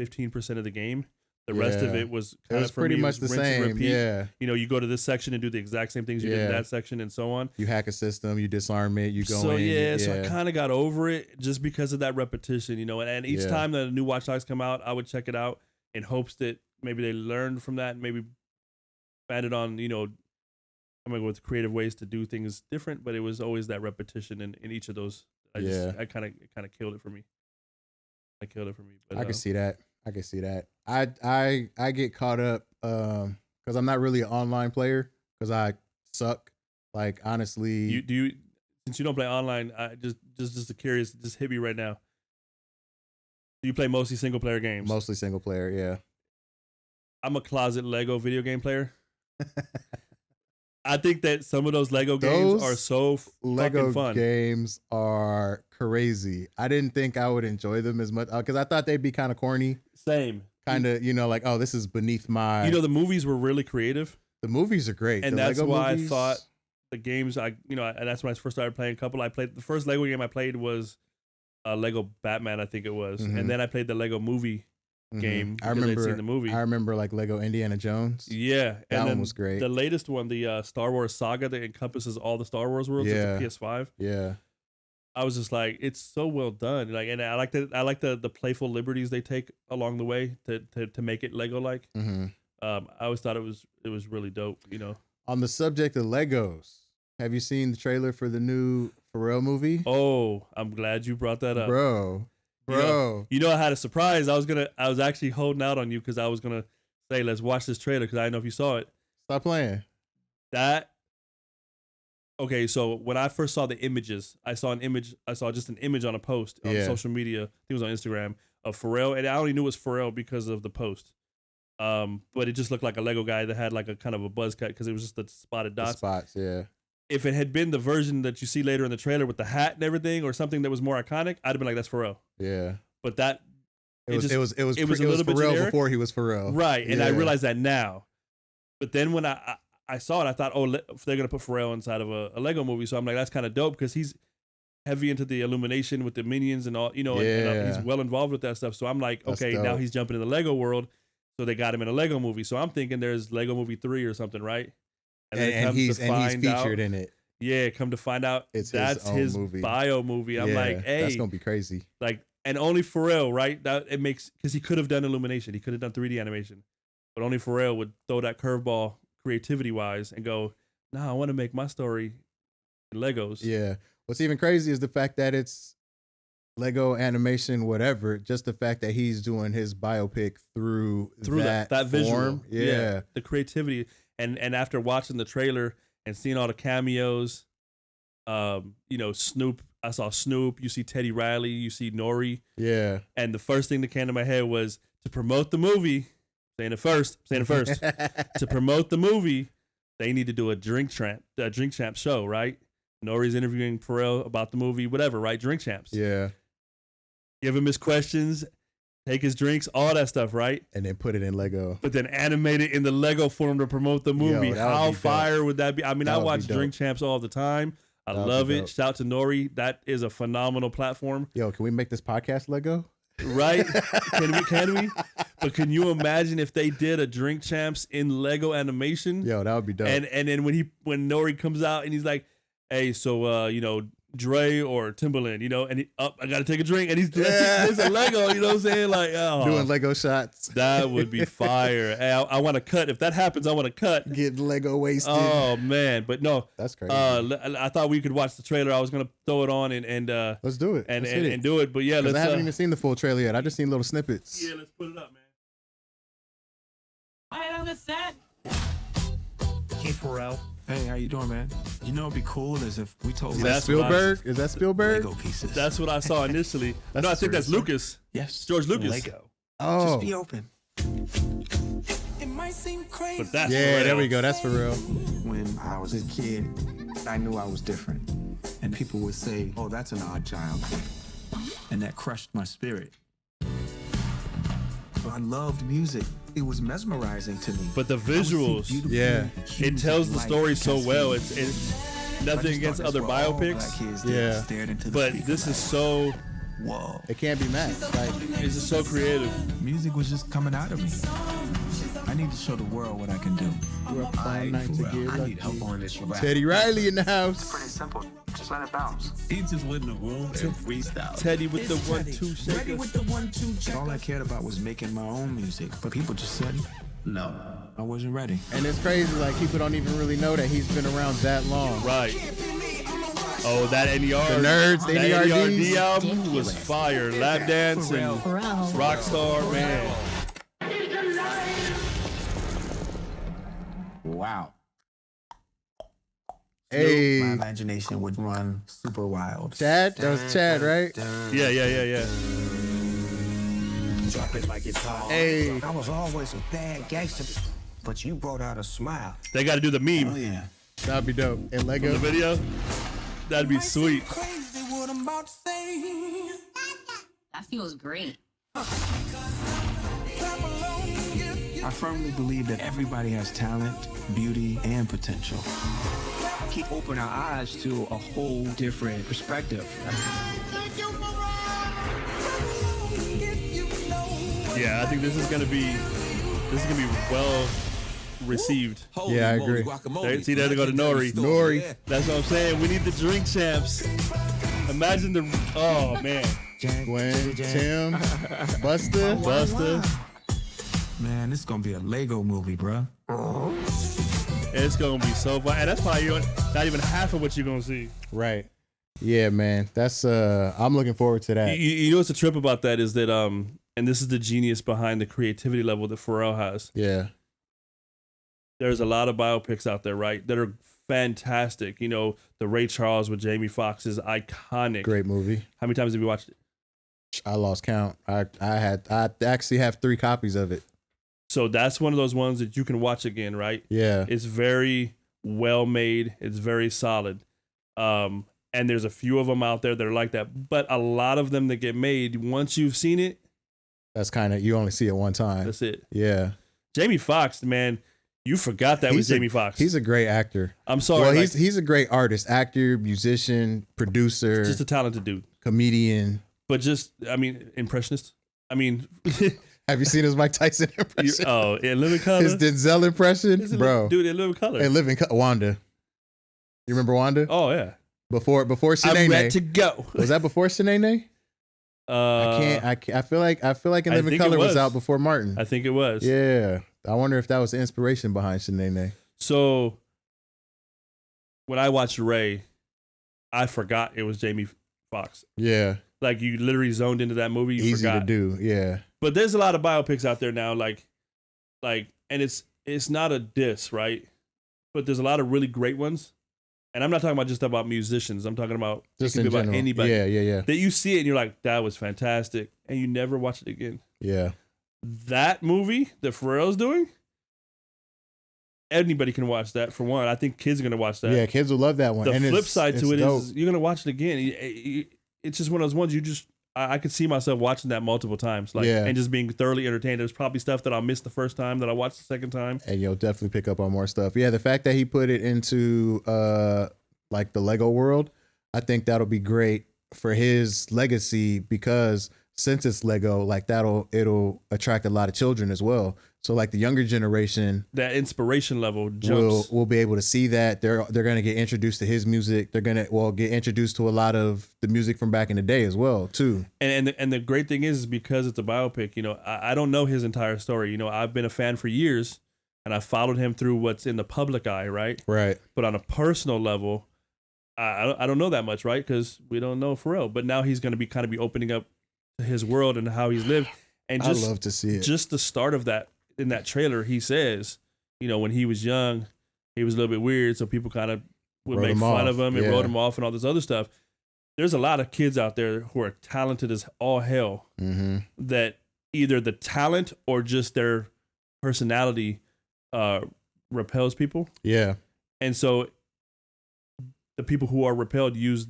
[SPEAKER 1] 15% of the game, The rest of it was
[SPEAKER 2] it
[SPEAKER 1] kind
[SPEAKER 2] was
[SPEAKER 1] of for
[SPEAKER 2] pretty
[SPEAKER 1] me,
[SPEAKER 2] much the
[SPEAKER 1] rinse and
[SPEAKER 2] same.
[SPEAKER 1] repeat.
[SPEAKER 2] Yeah,
[SPEAKER 1] You know, you go to this section and do the exact same things you did in
[SPEAKER 2] Yeah.
[SPEAKER 1] that section, and so on.
[SPEAKER 2] you hack a system, you disarm it, you go
[SPEAKER 1] So
[SPEAKER 2] in.
[SPEAKER 1] so I kind of got over it just because of that repetition, you know. And each
[SPEAKER 2] Yeah.
[SPEAKER 1] time that a new Watch Dogs come out, I would check it out in hopes that maybe they learned from that, and maybe expanded on, you know, coming up with creative ways to do things different. But it was always that repetition in each of those. I kind of killed it for me. I killed it for me. But,
[SPEAKER 2] I can see that. I can see that. I get caught up because I'm not really an online player because I suck. Like honestly,
[SPEAKER 1] do you since you don't play online, I just curious, just hit me right now. Do you play mostly single player games?
[SPEAKER 2] mostly single player. Yeah.
[SPEAKER 1] I'm a closet Lego video game player. I think that some of those Lego games are so
[SPEAKER 2] Lego
[SPEAKER 1] fucking fun.
[SPEAKER 2] games are crazy. I didn't think I would enjoy them as much because I thought they'd be kind of corny.
[SPEAKER 1] Same.
[SPEAKER 2] Kind of, you know, like, oh, this is beneath my.
[SPEAKER 1] You know, the movies were really creative,
[SPEAKER 2] the movies are great,
[SPEAKER 1] and
[SPEAKER 2] the
[SPEAKER 1] that's
[SPEAKER 2] Lego
[SPEAKER 1] why
[SPEAKER 2] movies,
[SPEAKER 1] I thought the games and that's when I first started playing a couple. I played the first Lego game I played was Lego Batman, I think it was, and then I played the Lego movie game.
[SPEAKER 2] I
[SPEAKER 1] because I'd
[SPEAKER 2] remember
[SPEAKER 1] seen the movie.
[SPEAKER 2] I remember like Lego Indiana Jones.
[SPEAKER 1] Yeah,
[SPEAKER 2] That
[SPEAKER 1] and
[SPEAKER 2] one
[SPEAKER 1] then
[SPEAKER 2] was great.
[SPEAKER 1] The latest one, the Star Wars saga that encompasses all the Star Wars worlds.
[SPEAKER 2] Yeah.
[SPEAKER 1] It's a PS5.
[SPEAKER 2] Yeah.
[SPEAKER 1] I was just like, it's so well done. Like, and I like the playful liberties they take along the way to make it Lego like.
[SPEAKER 2] Mm-hmm.
[SPEAKER 1] I always thought it was really dope. You know.
[SPEAKER 2] On the subject of Legos, have you seen the trailer for the new Pharrell movie?
[SPEAKER 1] Oh, I'm glad you brought that up,
[SPEAKER 2] Bro.
[SPEAKER 1] You know, I had a surprise. I was actually holding out on you because I was gonna say, let's watch this trailer because I didn't know if you saw it.
[SPEAKER 2] Stop playing.
[SPEAKER 1] Okay, so when I first saw the images, I saw just an image on a post on social media. I think it was on Instagram of Pharrell, and I only knew it was Pharrell because of the post. But it just looked like a Lego guy that had like a kind of a buzz cut because it was just the spotted dots.
[SPEAKER 2] The spots, yeah.
[SPEAKER 1] If it had been the version that you see later in the trailer with the hat and everything, or something that was more iconic, I'd have been like, "That's Pharrell."
[SPEAKER 2] Yeah.
[SPEAKER 1] But that
[SPEAKER 2] It was a little bit Pharrell
[SPEAKER 1] generic.
[SPEAKER 2] before he was Pharrell.
[SPEAKER 1] Right, and I
[SPEAKER 2] Yeah.
[SPEAKER 1] realized that now. But then when I saw it, I thought, oh, they're gonna put Pharrell inside of a Lego movie. So I'm like, that's kind of dope because he's heavy into the Illumination with the minions and all, you know, and he's well involved with that stuff. So I'm like,
[SPEAKER 2] That's
[SPEAKER 1] okay, now
[SPEAKER 2] dope.
[SPEAKER 1] he's jumping in the Lego world. So they got him in a Lego movie. So I'm thinking there's Lego Movie 3 or something, right?
[SPEAKER 2] And he's featured in it.
[SPEAKER 1] Yeah, come to find out, that's his
[SPEAKER 2] movie.
[SPEAKER 1] bio movie. I'm like, hey,
[SPEAKER 2] that's gonna be crazy.
[SPEAKER 1] like, and only Pharrell, right? That it makes because he could have done Illumination, he could have done 3D animation, but only Pharrell would throw that curveball creativity wise and go, nah, I want to make my story in Legos.
[SPEAKER 2] Yeah. What's even crazy is the fact that it's Lego animation, whatever. Just the fact that he's doing his biopic through that
[SPEAKER 1] visual,
[SPEAKER 2] form. Yeah.
[SPEAKER 1] the creativity, and after watching the trailer and seeing all the cameos, you know, Snoop. I saw Snoop. You see Teddy Riley. You see Nori.
[SPEAKER 2] Yeah.
[SPEAKER 1] And the first thing that came to my head was to promote the movie. Saying it first. To promote the movie, they need to do a Drink Champs show, right? Nori's interviewing Pharrell about the movie, whatever, right? Drink Champs.
[SPEAKER 2] Yeah.
[SPEAKER 1] Give him his questions, take his drinks, all that stuff, right?
[SPEAKER 2] And then put it in Lego.
[SPEAKER 1] But then animate it in the Lego form to promote the movie.
[SPEAKER 2] Yo, that would
[SPEAKER 1] How
[SPEAKER 2] be
[SPEAKER 1] fire would that be? I mean, I
[SPEAKER 2] That would
[SPEAKER 1] watch
[SPEAKER 2] be dope.
[SPEAKER 1] Drink Champs all the time. I
[SPEAKER 2] That would
[SPEAKER 1] love
[SPEAKER 2] be
[SPEAKER 1] it.
[SPEAKER 2] dope.
[SPEAKER 1] Shout out to Nori. That is a phenomenal platform.
[SPEAKER 2] Yo, can we make this podcast Lego?
[SPEAKER 1] Right? Can we? But can you imagine if they did a Drink Champs in Lego animation?
[SPEAKER 2] Yo, that would be dope.
[SPEAKER 1] And then when Nori comes out and he's like, hey, so you know, Dre or Timbaland, you know, and I gotta take a drink, and he's a Lego, you know what I'm saying? Like, oh,
[SPEAKER 2] doing Lego shots.
[SPEAKER 1] that would be fire. Hey, I want to cut. If that happens, I want to cut.
[SPEAKER 2] Get Lego wasted.
[SPEAKER 1] Oh man, but no,
[SPEAKER 2] That's crazy.
[SPEAKER 1] I thought we could watch the trailer. I was gonna throw it on and
[SPEAKER 2] Let's do it. Let's hit it.
[SPEAKER 1] and do it. But yeah,
[SPEAKER 2] 'Cause
[SPEAKER 1] let's.
[SPEAKER 2] I haven't even seen the full trailer yet. I just seen little snippets.
[SPEAKER 1] Yeah, let's put it up, man.
[SPEAKER 4] Right on the set.
[SPEAKER 3] Hey, Pharrell.
[SPEAKER 5] Hey, how you doing, man? You know, it'd be cool is if we told
[SPEAKER 2] Is
[SPEAKER 1] That's
[SPEAKER 2] that Spielberg? Is that Spielberg?
[SPEAKER 5] Lego pieces.
[SPEAKER 1] That's what I saw initially.
[SPEAKER 2] That's
[SPEAKER 1] No, I think that's
[SPEAKER 2] serious.
[SPEAKER 1] Lucas.
[SPEAKER 5] yes,
[SPEAKER 1] George Lucas.
[SPEAKER 3] Lego.
[SPEAKER 2] Oh,
[SPEAKER 5] Just be open.
[SPEAKER 4] It might seem crazy.
[SPEAKER 1] But that's
[SPEAKER 2] yeah.
[SPEAKER 1] Pharrell.
[SPEAKER 2] There we go. That's for real.
[SPEAKER 5] When I was a kid, I knew I was different. And people would say, oh, that's an odd child. And that crushed my spirit. But I loved music. It was mesmerizing to me.
[SPEAKER 1] But the
[SPEAKER 5] I would see
[SPEAKER 1] visuals,
[SPEAKER 5] beautiful
[SPEAKER 2] Yeah.
[SPEAKER 1] it tells the
[SPEAKER 5] light
[SPEAKER 1] story so
[SPEAKER 5] cascade.
[SPEAKER 1] well. It's
[SPEAKER 5] I
[SPEAKER 1] nothing
[SPEAKER 5] just
[SPEAKER 1] against
[SPEAKER 5] thought
[SPEAKER 1] other
[SPEAKER 5] that's what all black
[SPEAKER 1] biopics,
[SPEAKER 5] kids did,
[SPEAKER 2] Yeah.
[SPEAKER 5] stared into the
[SPEAKER 1] but
[SPEAKER 5] speaker
[SPEAKER 1] this is
[SPEAKER 5] back.
[SPEAKER 1] so
[SPEAKER 5] whoa.
[SPEAKER 2] It can't be matched. Like,
[SPEAKER 1] It's just so creative.
[SPEAKER 5] Music was just coming out of me. I need to show the world what I can do.
[SPEAKER 2] we're up all night to get
[SPEAKER 5] I
[SPEAKER 2] lucky.
[SPEAKER 5] need help on this rap.
[SPEAKER 2] Teddy Riley in the house.
[SPEAKER 6] Pretty simple. Just let it bounce.
[SPEAKER 5] He just went in the room and freestyle.
[SPEAKER 1] Teddy with the 1-2 shaker.
[SPEAKER 5] All I cared about was making my own music, but people just said, no, I wasn't ready.
[SPEAKER 2] And it's crazy, like people don't even really know that he's been around that long.
[SPEAKER 1] Right. Oh, that NER.
[SPEAKER 2] The Nerds, the
[SPEAKER 1] that
[SPEAKER 2] NERDs.
[SPEAKER 1] NERD album was fire. Lap Dance and Rockstar, man.
[SPEAKER 5] Wow.
[SPEAKER 2] Hey,
[SPEAKER 5] My imagination would run super wild.
[SPEAKER 2] Chad, that was Chad, right?
[SPEAKER 1] Yeah.
[SPEAKER 7] Drop it like it's hot.
[SPEAKER 2] Hey,
[SPEAKER 7] I was always a bad gangster, but you brought out a smile.
[SPEAKER 1] They got to do the meme
[SPEAKER 5] Oh, yeah.
[SPEAKER 2] that'd be dope. And
[SPEAKER 1] from
[SPEAKER 2] Lego.
[SPEAKER 1] the video. That'd be sweet.
[SPEAKER 4] Crazy what I'm about to say.
[SPEAKER 8] That feels great.
[SPEAKER 4] Clap along if you
[SPEAKER 5] I firmly believe that everybody has talent, beauty, and potential.
[SPEAKER 7] Keep open our eyes to a whole different perspective.
[SPEAKER 1] Yeah, I think this is gonna be well received.
[SPEAKER 2] Yeah, I agree.
[SPEAKER 1] See, there they go to Nori.
[SPEAKER 2] Nori.
[SPEAKER 1] That's what I'm saying. We need the drink champs. Imagine oh man,
[SPEAKER 2] Gwen, Tim, Busta.
[SPEAKER 5] Man, this is gonna be a Lego movie, bruh.
[SPEAKER 1] it's gonna be so fun, and that's probably not even half of what you're gonna see.
[SPEAKER 2] Right. Yeah, man. That's I'm looking forward to that.
[SPEAKER 1] You know what's the trip about that is that and this is the genius behind the creativity level that Pharrell has.
[SPEAKER 2] Yeah.
[SPEAKER 1] There's a lot of biopics out there, right, that are fantastic. You know, the Ray Charles with Jamie Foxx is iconic.
[SPEAKER 2] Great movie.
[SPEAKER 1] How many times have you watched it?
[SPEAKER 2] I lost count. I actually have 3 copies of it.
[SPEAKER 1] So that's one of those ones that you can watch again, right?
[SPEAKER 2] Yeah.
[SPEAKER 1] It's very well made. It's very solid. And there's a few of them out there that are like that. But a lot of them that get made, once you've seen it,
[SPEAKER 2] That's kind of, you only see it one time.
[SPEAKER 1] that's it.
[SPEAKER 2] Yeah.
[SPEAKER 1] Jamie Foxx, man, you forgot that was Jamie Foxx.
[SPEAKER 2] He's a great actor.
[SPEAKER 1] I'm sorry.
[SPEAKER 2] Well,
[SPEAKER 1] like,
[SPEAKER 2] he's a great artist, actor, musician, producer,
[SPEAKER 1] just a talented dude.
[SPEAKER 2] comedian.
[SPEAKER 1] But just, I mean, impressionist. I mean,
[SPEAKER 2] Have you seen his Mike Tyson impression?
[SPEAKER 1] in Living Color.
[SPEAKER 2] His Denzel impression, bro.
[SPEAKER 1] Dude, in Living Color.
[SPEAKER 2] And Wanda. You remember Wanda?
[SPEAKER 1] Oh, yeah.
[SPEAKER 2] Before
[SPEAKER 1] I'm
[SPEAKER 2] Shanae.
[SPEAKER 1] ready to go.
[SPEAKER 2] Was that before Shanae? I feel like In
[SPEAKER 1] I
[SPEAKER 2] Living
[SPEAKER 1] think
[SPEAKER 2] Color
[SPEAKER 1] it
[SPEAKER 2] was
[SPEAKER 1] was.
[SPEAKER 2] out before Martin.
[SPEAKER 1] I think it was.
[SPEAKER 2] Yeah. I wonder if that was the inspiration behind Shanae.
[SPEAKER 1] So when I watched Ray, I forgot it was Jamie Foxx.
[SPEAKER 2] Yeah.
[SPEAKER 1] Like you literally zoned into that movie. You
[SPEAKER 2] Easy
[SPEAKER 1] forgot.
[SPEAKER 2] to do. Yeah.
[SPEAKER 1] But there's a lot of biopics out there now, like, and it's not a diss, right? But there's a lot of really great ones. And I'm not talking about just about musicians. I'm talking about
[SPEAKER 2] Just
[SPEAKER 1] it
[SPEAKER 2] in
[SPEAKER 1] could be about
[SPEAKER 2] general.
[SPEAKER 1] anybody.
[SPEAKER 2] Yeah.
[SPEAKER 1] That you see it and you're like, that was fantastic, and you never watch it again.
[SPEAKER 2] Yeah.
[SPEAKER 1] That movie that Pharrell's doing, anybody can watch that. For one, I think kids are gonna watch that.
[SPEAKER 2] Yeah, kids will love that one.
[SPEAKER 1] The
[SPEAKER 2] And
[SPEAKER 1] flip side to it
[SPEAKER 2] dope.
[SPEAKER 1] is you're gonna watch it again. It's just one of those ones I could see myself watching that multiple times, like,
[SPEAKER 2] Yeah.
[SPEAKER 1] and just being thoroughly entertained. There's probably stuff that I'll miss the first time that I watch the second time.
[SPEAKER 2] And you'll definitely pick up on more stuff. Yeah, the fact that he put it into like the Lego world, I think that'll be great for his legacy, because since it's Lego, like it'll attract a lot of children as well. So like the younger generation
[SPEAKER 1] That inspiration level jumps.
[SPEAKER 2] will be able to see that. They're going to get introduced to his music. They're going to get introduced to a lot of the music from back in the day as well too.
[SPEAKER 1] And the great thing is because it's a biopic, you know, I don't know his entire story. You know, I've been a fan for years, and I followed him through what's in the public eye, right?
[SPEAKER 2] Right.
[SPEAKER 1] But on a personal level, I don't know that much, right? Because we don't know Pharrell. But now he's going to be opening up to his world and how he's lived. And
[SPEAKER 2] I love to see it.
[SPEAKER 1] Just the start of that, in that trailer, he says, you know, when he was young, he was a little bit weird, so people kind of would
[SPEAKER 2] Wrote
[SPEAKER 1] make
[SPEAKER 2] him
[SPEAKER 1] fun
[SPEAKER 2] off.
[SPEAKER 1] of him and
[SPEAKER 2] Yeah.
[SPEAKER 1] wrote him off and all this other stuff. There's a lot of kids out there who are talented as all hell,
[SPEAKER 2] Mm-hmm.
[SPEAKER 1] that either the talent or just their personality repels people.
[SPEAKER 2] Yeah.
[SPEAKER 1] And so the people who are repelled use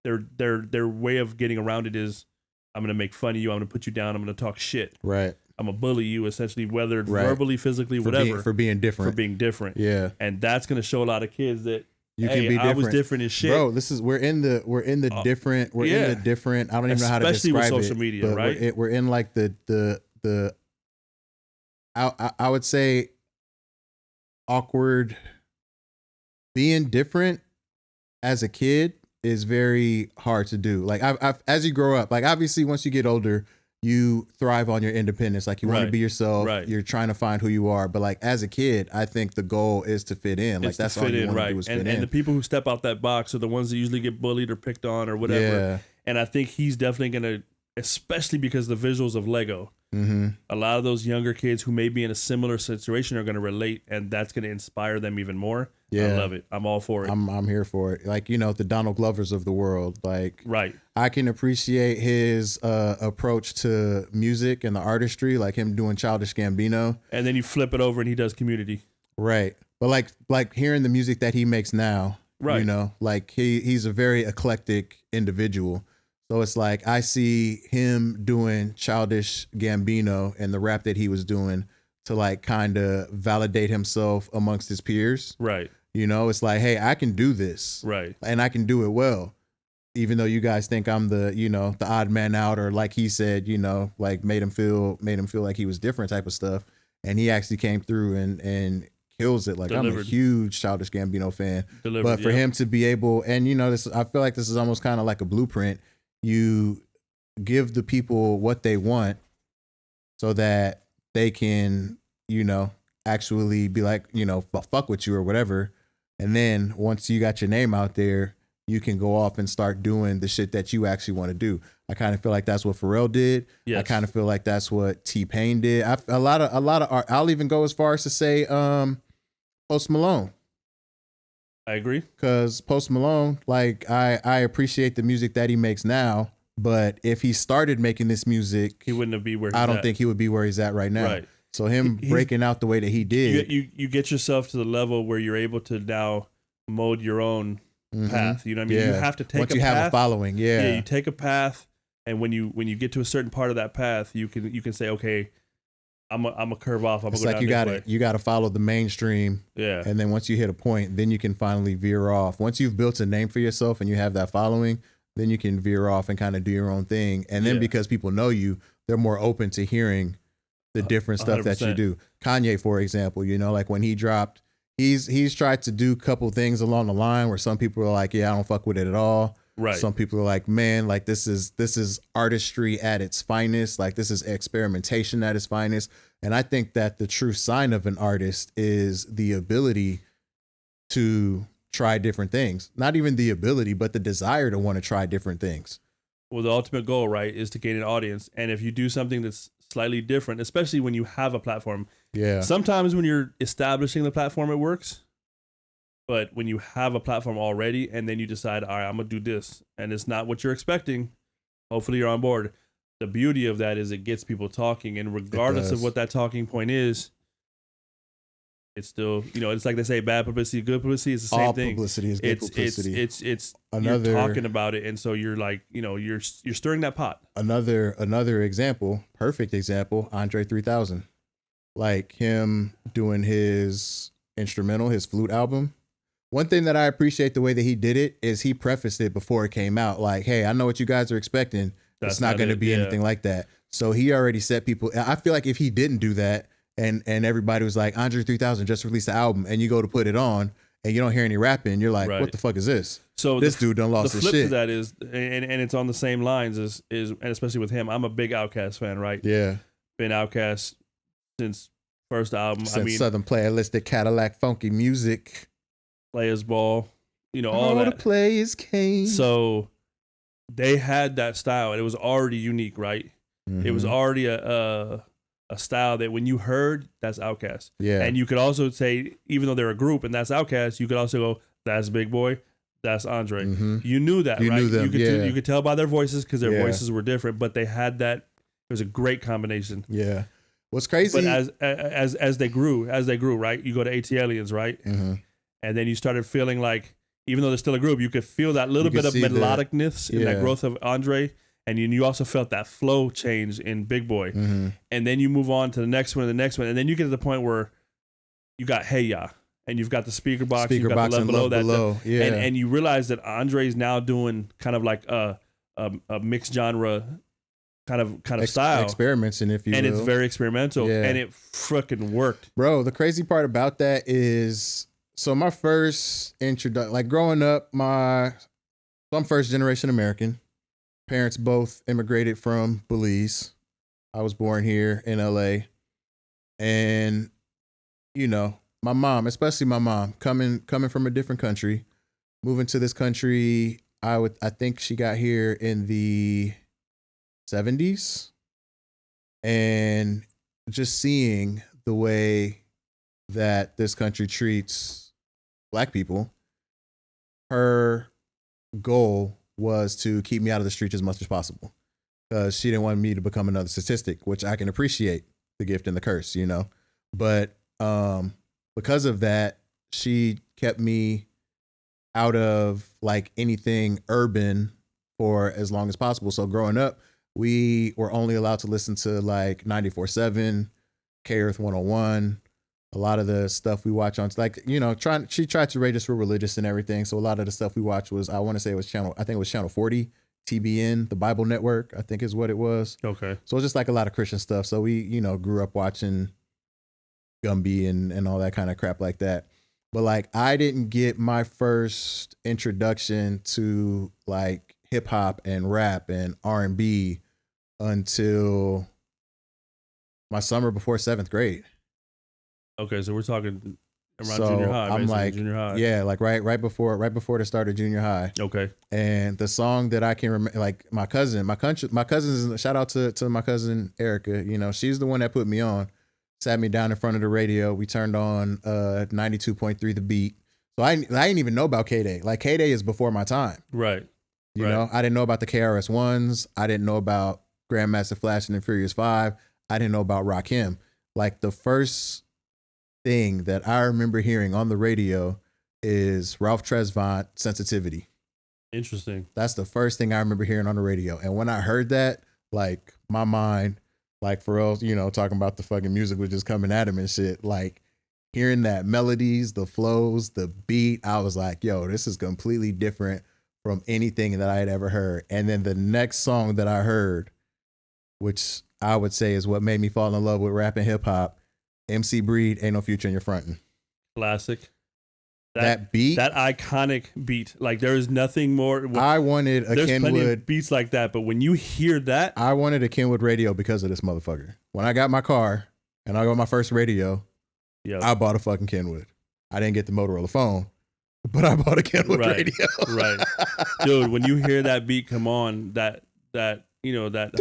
[SPEAKER 1] their way of getting around it is, I'm going to make fun of you. I'm going to put you down. I'm going to talk shit.
[SPEAKER 2] Right.
[SPEAKER 1] I'm going to bully you, essentially, whether
[SPEAKER 2] Right.
[SPEAKER 1] verbally, physically,
[SPEAKER 2] For
[SPEAKER 1] whatever.
[SPEAKER 2] being different.
[SPEAKER 1] For being different.
[SPEAKER 2] Yeah.
[SPEAKER 1] And that's going to show a lot of kids that
[SPEAKER 2] You
[SPEAKER 1] hey,
[SPEAKER 2] can be different.
[SPEAKER 1] I was different as shit.
[SPEAKER 2] Bro, we're in the different, in the different, I don't even know how to
[SPEAKER 1] Especially
[SPEAKER 2] describe
[SPEAKER 1] with social
[SPEAKER 2] it,
[SPEAKER 1] media,
[SPEAKER 2] but
[SPEAKER 1] right?
[SPEAKER 2] We're in like I would say awkward. Being different as a kid is very hard to do. Like I've as you grow up, like obviously once you get older, you thrive on your independence. Like you want to
[SPEAKER 1] Right.
[SPEAKER 2] be yourself.
[SPEAKER 1] Right.
[SPEAKER 2] You're trying to find who you are. But like as a kid, I think the goal is to fit in. Like
[SPEAKER 1] It's
[SPEAKER 2] that's
[SPEAKER 1] to
[SPEAKER 2] all
[SPEAKER 1] fit
[SPEAKER 2] you
[SPEAKER 1] in,
[SPEAKER 2] want to
[SPEAKER 1] right?
[SPEAKER 2] do is fit
[SPEAKER 1] And
[SPEAKER 2] in.
[SPEAKER 1] the people who step out that box are the ones that usually get bullied or picked on or whatever.
[SPEAKER 2] Yeah.
[SPEAKER 1] And I think he's definitely gonna, especially because the visuals of Lego.
[SPEAKER 2] Mm-hmm.
[SPEAKER 1] A lot of those younger kids who may be in a similar situation are going to relate, and that's going to inspire them even more.
[SPEAKER 2] Yeah.
[SPEAKER 1] I love it. I'm all for it.
[SPEAKER 2] I'm here for it. Like, you know, the Donald Glovers of the world. Like,
[SPEAKER 1] right.
[SPEAKER 2] I can appreciate his approach to music and the artistry, like him doing Childish Gambino.
[SPEAKER 1] And then you flip it over and he does Community.
[SPEAKER 2] Right. But like hearing the music that he makes now,
[SPEAKER 1] Right.
[SPEAKER 2] you know, like he's a very eclectic individual. So it's like I see him doing Childish Gambino and the rap that he was doing to like kind of validate himself amongst his peers.
[SPEAKER 1] Right.
[SPEAKER 2] You know, it's like, hey, I can do this.
[SPEAKER 1] Right.
[SPEAKER 2] And I can do it well. Even though you guys think I'm the, you know, the odd man out, or like he said, you know, like made him feel like he was different type of stuff. And he actually came through and kills it. Like I'm a huge Childish Gambino fan. But for him to be able, and you know, this, I feel like this is almost kind of like a blueprint. You give the people what they want so that they can, you know, actually be like, you know, fuck with you or whatever. And then once you got your name out there, you can go off and start doing the shit that you actually want to do. I kind of feel like that's what Pharrell did.
[SPEAKER 1] Yes.
[SPEAKER 2] I kind of feel like that's what T-Pain did. A lot of art. I'll even go as far as to say Post Malone.
[SPEAKER 1] I agree.
[SPEAKER 2] Because Post Malone, like I appreciate the music that he makes now, but if he started making this music,
[SPEAKER 1] he wouldn't be where he's
[SPEAKER 2] I don't
[SPEAKER 1] at.
[SPEAKER 2] think he would be where he's at right now.
[SPEAKER 1] Right.
[SPEAKER 2] So him breaking out the way that he did,
[SPEAKER 1] you get yourself to the level where you're able to now mold your own path. You know what I mean?
[SPEAKER 2] Yeah.
[SPEAKER 1] You have to take
[SPEAKER 2] once
[SPEAKER 1] a
[SPEAKER 2] you
[SPEAKER 1] path.
[SPEAKER 2] have a following,
[SPEAKER 1] Yeah, you take a path, and when you get to a certain part of that path, you can say, okay, I'm a curve off. I'm
[SPEAKER 2] it's
[SPEAKER 1] gonna go
[SPEAKER 2] like
[SPEAKER 1] down
[SPEAKER 2] you got to follow the mainstream.
[SPEAKER 1] Yeah.
[SPEAKER 2] And then once you hit a point, then you can finally veer off. Once you've built a name for yourself and you have that following, then you can veer off and kind of do your own thing. And then because people know you, they're more open to hearing the different stuff
[SPEAKER 1] 100%.
[SPEAKER 2] that you do. Kanye, for example, you know, like when he dropped, he's tried to do a couple things along the line where some people are like, yeah, I don't fuck with it at all.
[SPEAKER 1] Right.
[SPEAKER 2] Some people are like, man, like this is artistry at its finest. Like this is experimentation at its finest. And I think that the true sign of an artist is the ability to try different things. Not even the ability, but the desire to want to try different things.
[SPEAKER 1] Well, the ultimate goal, right, is to gain an audience. And if you do something that's slightly different, especially when you have a platform.
[SPEAKER 2] Yeah.
[SPEAKER 1] Sometimes when you're establishing the platform, it works. But when you have a platform already and then you decide, all right, I'm going to do this, and it's not what you're expecting, hopefully you're on board. The beauty of that is it gets people talking, and regardless of what that talking point is, it's still, you know, it's like they say, bad publicity, good publicity. It's the same thing.
[SPEAKER 2] All publicity is good publicity.
[SPEAKER 1] It's
[SPEAKER 2] Another,
[SPEAKER 1] you're talking about it, and so you're like, you know, you're stirring that pot.
[SPEAKER 2] Another example, perfect example, Andre 3000. Like him doing his instrumental, his flute album. One thing that I appreciate the way that he did it is he prefaced it before it came out. Like, hey, I know what you guys are expecting. It's not going to be anything like that. So he already set people. I feel like if he didn't do that and everybody was like, Andre 3000 just released the album, and you go to put it on and you don't hear any rapping, you're like, what the fuck is this? So this dude done lost his shit.
[SPEAKER 1] The flip to that is, and it's on the same lines is, and especially with him, I'm a big Outkast fan, right?
[SPEAKER 2] Yeah.
[SPEAKER 1] Been Outkast since first album.
[SPEAKER 2] Since Southern Playalistic Cadillac Funky Music.
[SPEAKER 1] Players Ball, you know, all that.
[SPEAKER 2] the players came.
[SPEAKER 1] So they had that style, and it was already unique, right?
[SPEAKER 2] Mm-hmm.
[SPEAKER 1] It was already a style that when you heard, that's Outkast.
[SPEAKER 2] Yeah.
[SPEAKER 1] And you could also say, even though they're a group and that's Outkast, you could also go, that's Big Boy, that's Andre.
[SPEAKER 2] Mm-hmm.
[SPEAKER 1] You knew that,
[SPEAKER 2] you
[SPEAKER 1] right?
[SPEAKER 2] Knew them,
[SPEAKER 1] you could tell by their voices because their voices were different, but they had that. It was a great combination.
[SPEAKER 2] Yeah. What's crazy?
[SPEAKER 1] But as they grew, right? You go to AT Aliens, right?
[SPEAKER 2] Mm-hmm.
[SPEAKER 1] And then you started feeling like, even though they're still a group, you could feel that little bit of melodicness in that growth of Andre. And you also felt that flow change in Big Boy.
[SPEAKER 2] Mm-hmm.
[SPEAKER 1] And then you move on to the next one and the next one. And then you get to the point where you got Hey Ya. and you've got the speaker box,
[SPEAKER 2] Speaker
[SPEAKER 1] you've got
[SPEAKER 2] box
[SPEAKER 1] the
[SPEAKER 2] and
[SPEAKER 1] Love
[SPEAKER 2] Love
[SPEAKER 1] Below,
[SPEAKER 2] Below, yeah.
[SPEAKER 1] and you realize that Andre's now doing kind of like a mixed genre kind of style,
[SPEAKER 2] experimenting, if you will.
[SPEAKER 1] and it's very experimental,
[SPEAKER 2] Yeah.
[SPEAKER 1] and it freaking worked.
[SPEAKER 2] Bro, the crazy part about that is, so my first introduction, like growing up, I'm first generation American. Parents both immigrated from Belize. I was born here in LA. And, you know, my mom, especially my mom, coming from a different country, moving to this country, I think she got here in the 70s. And just seeing the way that this country treats Black people, her goal was to keep me out of the streets as much as possible, because she didn't want me to become another statistic, which I can appreciate the gift and the curse, you know. But because of that, she kept me out of like anything urban for as long as possible. So growing up, we were only allowed to listen to like 94.7, CYRT 101. A lot of the stuff we watch on, like, you know, she tried to rate us, we're religious and everything. So a lot of the stuff we watched was, I want to say it was channel 40, TBN, the Bible Network, I think is what it was.
[SPEAKER 1] Okay.
[SPEAKER 2] So it's just like a lot of Christian stuff. So we, you know, grew up watching Gumby and all that kind of crap like that. But like, I didn't get my first introduction to like hip hop and rap and R&B until my summer before 7th grade.
[SPEAKER 1] Okay, so we're talking around
[SPEAKER 2] So
[SPEAKER 1] junior high.
[SPEAKER 2] I'm
[SPEAKER 1] basically,
[SPEAKER 2] like,
[SPEAKER 1] junior high.
[SPEAKER 2] yeah, like right before the start of junior high.
[SPEAKER 1] Okay.
[SPEAKER 2] And the song that I can remember, like my cousins, shout out to my cousin Erica. You know, she's the one that put me on, sat me down in front of the radio. We turned on 92.3 The Beat. So I didn't even know about K-Day. Like K-Day is before my time.
[SPEAKER 1] Right.
[SPEAKER 2] You know, I didn't know about the KRS Ones. I didn't know about Grandmaster Flash and the Furious 5. I didn't know about Rakim. Like the first thing that I remember hearing on the radio is Ralph Tresvant, Sensitivity.
[SPEAKER 1] Interesting.
[SPEAKER 2] That's the first thing I remember hearing on the radio. And when I heard that, like my mind, like Pharrell, you know, talking about the fucking music was just coming at him and shit. Like hearing that melodies, the flows, the beat, I was like, yo, this is completely different from anything that I had ever heard. And then the next song that I heard, which I would say is what made me fall in love with rap and hip hop, MC Breed, Ain't No Future in Your Frontin'.
[SPEAKER 1] Classic.
[SPEAKER 2] That beat,
[SPEAKER 1] that iconic beat. Like there is nothing more.
[SPEAKER 2] I wanted a
[SPEAKER 1] there's plenty
[SPEAKER 2] Kenwood
[SPEAKER 1] of beats like that, but when you hear that,
[SPEAKER 2] I wanted a Kenwood radio because of this motherfucker. When I got my car and I got my first radio, I bought a fucking Kenwood. I didn't get the Motorola phone, but I bought a Kenwood radio.
[SPEAKER 1] Right. Dude, when you hear that beat come on, that you know that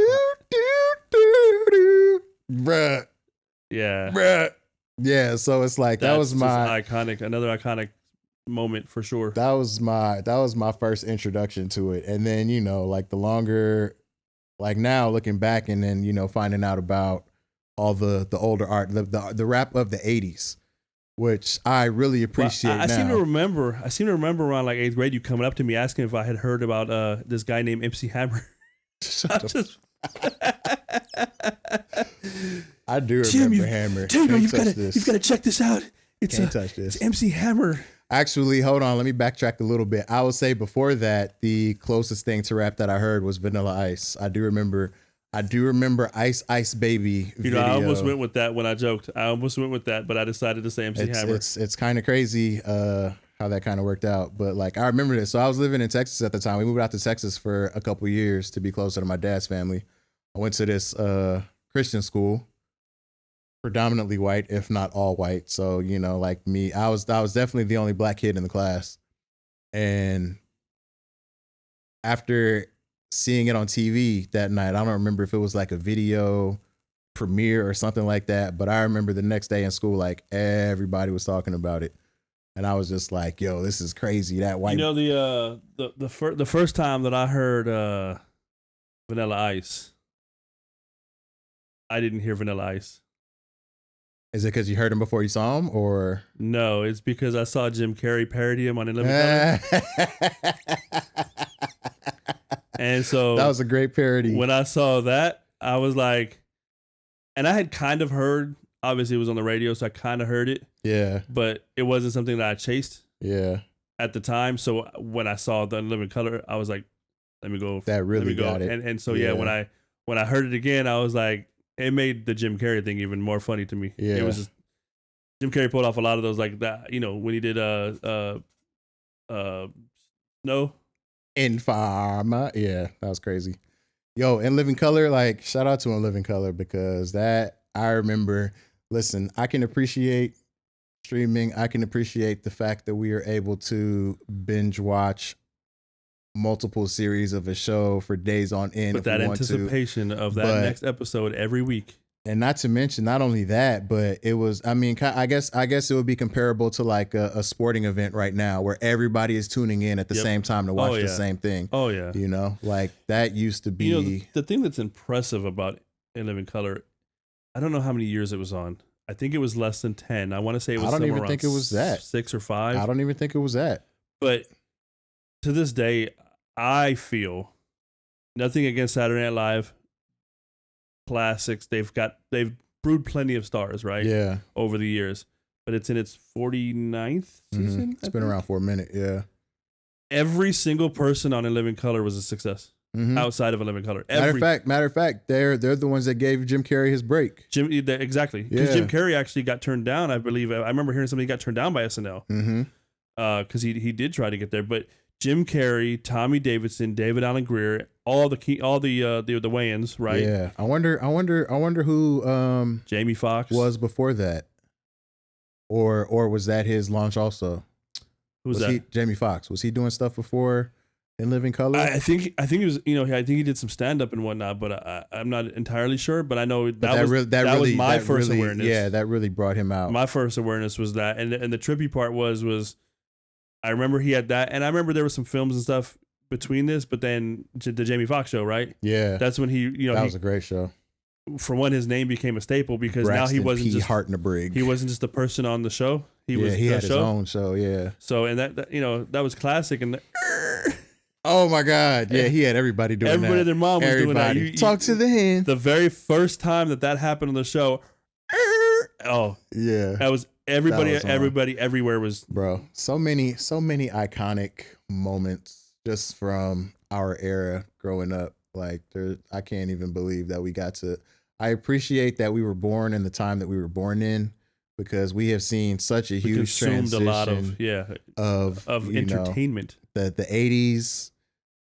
[SPEAKER 2] bruh.
[SPEAKER 1] Yeah.
[SPEAKER 2] Bruh. Yeah, so it's like that was my
[SPEAKER 1] iconic, another iconic moment for sure.
[SPEAKER 2] That was my first introduction to it. And then, you know, like the longer, like now looking back and then, you know, finding out about all the older art, the rap of the 80s, which I really appreciate.
[SPEAKER 1] I seem to remember around like 8th grade you coming up to me asking if I had heard about this guy named MC Hammer.
[SPEAKER 2] I do remember Hammer.
[SPEAKER 1] Tango, you've got to check this out.
[SPEAKER 2] Can't touch this.
[SPEAKER 1] It's MC Hammer.
[SPEAKER 2] Actually, hold on. Let me backtrack a little bit. I would say before that, the closest thing to rap that I heard was Vanilla Ice. I do remember Ice Ice Baby video.
[SPEAKER 1] You know, I almost went with that when I joked. I almost went with that, but I decided to say MC Hammer.
[SPEAKER 2] It's kind of crazy how that kind of worked out. But like, I remember this. So I was living in Texas at the time. We moved out to Texas for a couple years to be closer to my dad's family. I went to this Christian school, predominantly white, if not all white. So, you know, like me, I was definitely the only black kid in the class. And after seeing it on TV that night, I don't remember if it was like a video premiere or something like that, but I remember the next day in school, like everybody was talking about it. And I was just like, yo, this is crazy. That white.
[SPEAKER 1] You know, the first time that I heard Vanilla Ice, I didn't hear Vanilla Ice.
[SPEAKER 2] Is it because you heard him before you saw him, or?
[SPEAKER 1] No, it's because I saw Jim Carrey parody him on In Living Color. And so
[SPEAKER 2] that was a great parody.
[SPEAKER 1] When I saw that, I was like, and I had kind of heard obviously it was on the radio, so I kind of heard it,
[SPEAKER 2] Yeah.
[SPEAKER 1] but it wasn't something that I chased
[SPEAKER 2] Yeah.
[SPEAKER 1] at the time. So when I saw the Living Color, I was like, let me go.
[SPEAKER 2] That really
[SPEAKER 1] let me go.
[SPEAKER 2] got it.
[SPEAKER 1] And so yeah, when I heard it again, I was like, it made the Jim Carrey thing even more funny to me.
[SPEAKER 2] Yeah.
[SPEAKER 1] It was just Jim Carrey pulled off a lot of those like that, you know, when he did Snow.
[SPEAKER 2] In Pharma. Yeah, that was crazy. Yo, In Living Color, like shout out to In Living Color because that I remember, listen, I can appreciate streaming. I can appreciate the fact that we are able to binge watch multiple series of a show for days on end.
[SPEAKER 1] But that anticipation of that next episode every week.
[SPEAKER 2] And not to mention, not only that, but it was, I mean, I guess it would be comparable to like a sporting event right now where everybody is tuning in at the same time to watch the same thing.
[SPEAKER 1] Oh, yeah.
[SPEAKER 2] You know, like that used to be.
[SPEAKER 1] You know, the thing that's impressive about In Living Color, I don't know how many years it was on. I think it was less than 10. I want to say it was
[SPEAKER 2] I don't even
[SPEAKER 1] around
[SPEAKER 2] think it was that.
[SPEAKER 1] 6 or 5.
[SPEAKER 2] I don't even think it was that.
[SPEAKER 1] But to this day, I feel nothing against Saturday Night Live. Classics. They've brewed plenty of stars, right?
[SPEAKER 2] Yeah.
[SPEAKER 1] Over the years. But it's in its 49th season.
[SPEAKER 2] It's been around for a minute, yeah.
[SPEAKER 1] Every single person on In Living Color was a success. Outside of In Living Color.
[SPEAKER 2] Matter of fact, they're the ones that gave Jim Carrey his break.
[SPEAKER 1] Exactly. Because Jim Carrey actually got turned down, I believe. I remember hearing somebody got turned down by SNL. Because he did try to get there. But Jim Carrey, Tommy Davidson, David Allen Greer, all the Wayans, right?
[SPEAKER 2] Yeah. I wonder who
[SPEAKER 1] Jamie Foxx
[SPEAKER 2] was before that. Or was that his launch also?
[SPEAKER 1] Who was that?
[SPEAKER 2] Jamie Foxx. Was he doing stuff before In Living Color?
[SPEAKER 1] I think he was, I think he did some stand up and whatnot, but I'm not entirely sure. But I know that was my first awareness.
[SPEAKER 2] Yeah, that really brought him out.
[SPEAKER 1] My first awareness was that, and the trippy part was I remember he had that, and I remember there was some films and stuff between this, but then the Jamie Foxx show, right?
[SPEAKER 2] Yeah,
[SPEAKER 1] that's when
[SPEAKER 2] that was a great show.
[SPEAKER 1] For one, his name became a staple because
[SPEAKER 2] Braxton
[SPEAKER 1] now he wasn't
[SPEAKER 2] P.
[SPEAKER 1] just
[SPEAKER 2] Hartnebrig.
[SPEAKER 1] He wasn't just the person on the show. He
[SPEAKER 2] had his own show. Yeah.
[SPEAKER 1] So and that that was classic and.
[SPEAKER 2] Oh my God! Yeah, he had everybody doing
[SPEAKER 1] everybody
[SPEAKER 2] that.
[SPEAKER 1] Their mom was doing that.
[SPEAKER 2] Talk to the hand.
[SPEAKER 1] The very first time that happened on the show. Oh
[SPEAKER 2] yeah,
[SPEAKER 1] that was everybody. Everybody everywhere was.
[SPEAKER 2] Bro, so many iconic moments just from our era growing up. Like I can't even believe that we got to. I appreciate that we were born in the time that we were born in because we have seen such a huge transition.
[SPEAKER 1] A lot of entertainment.
[SPEAKER 2] The 80s.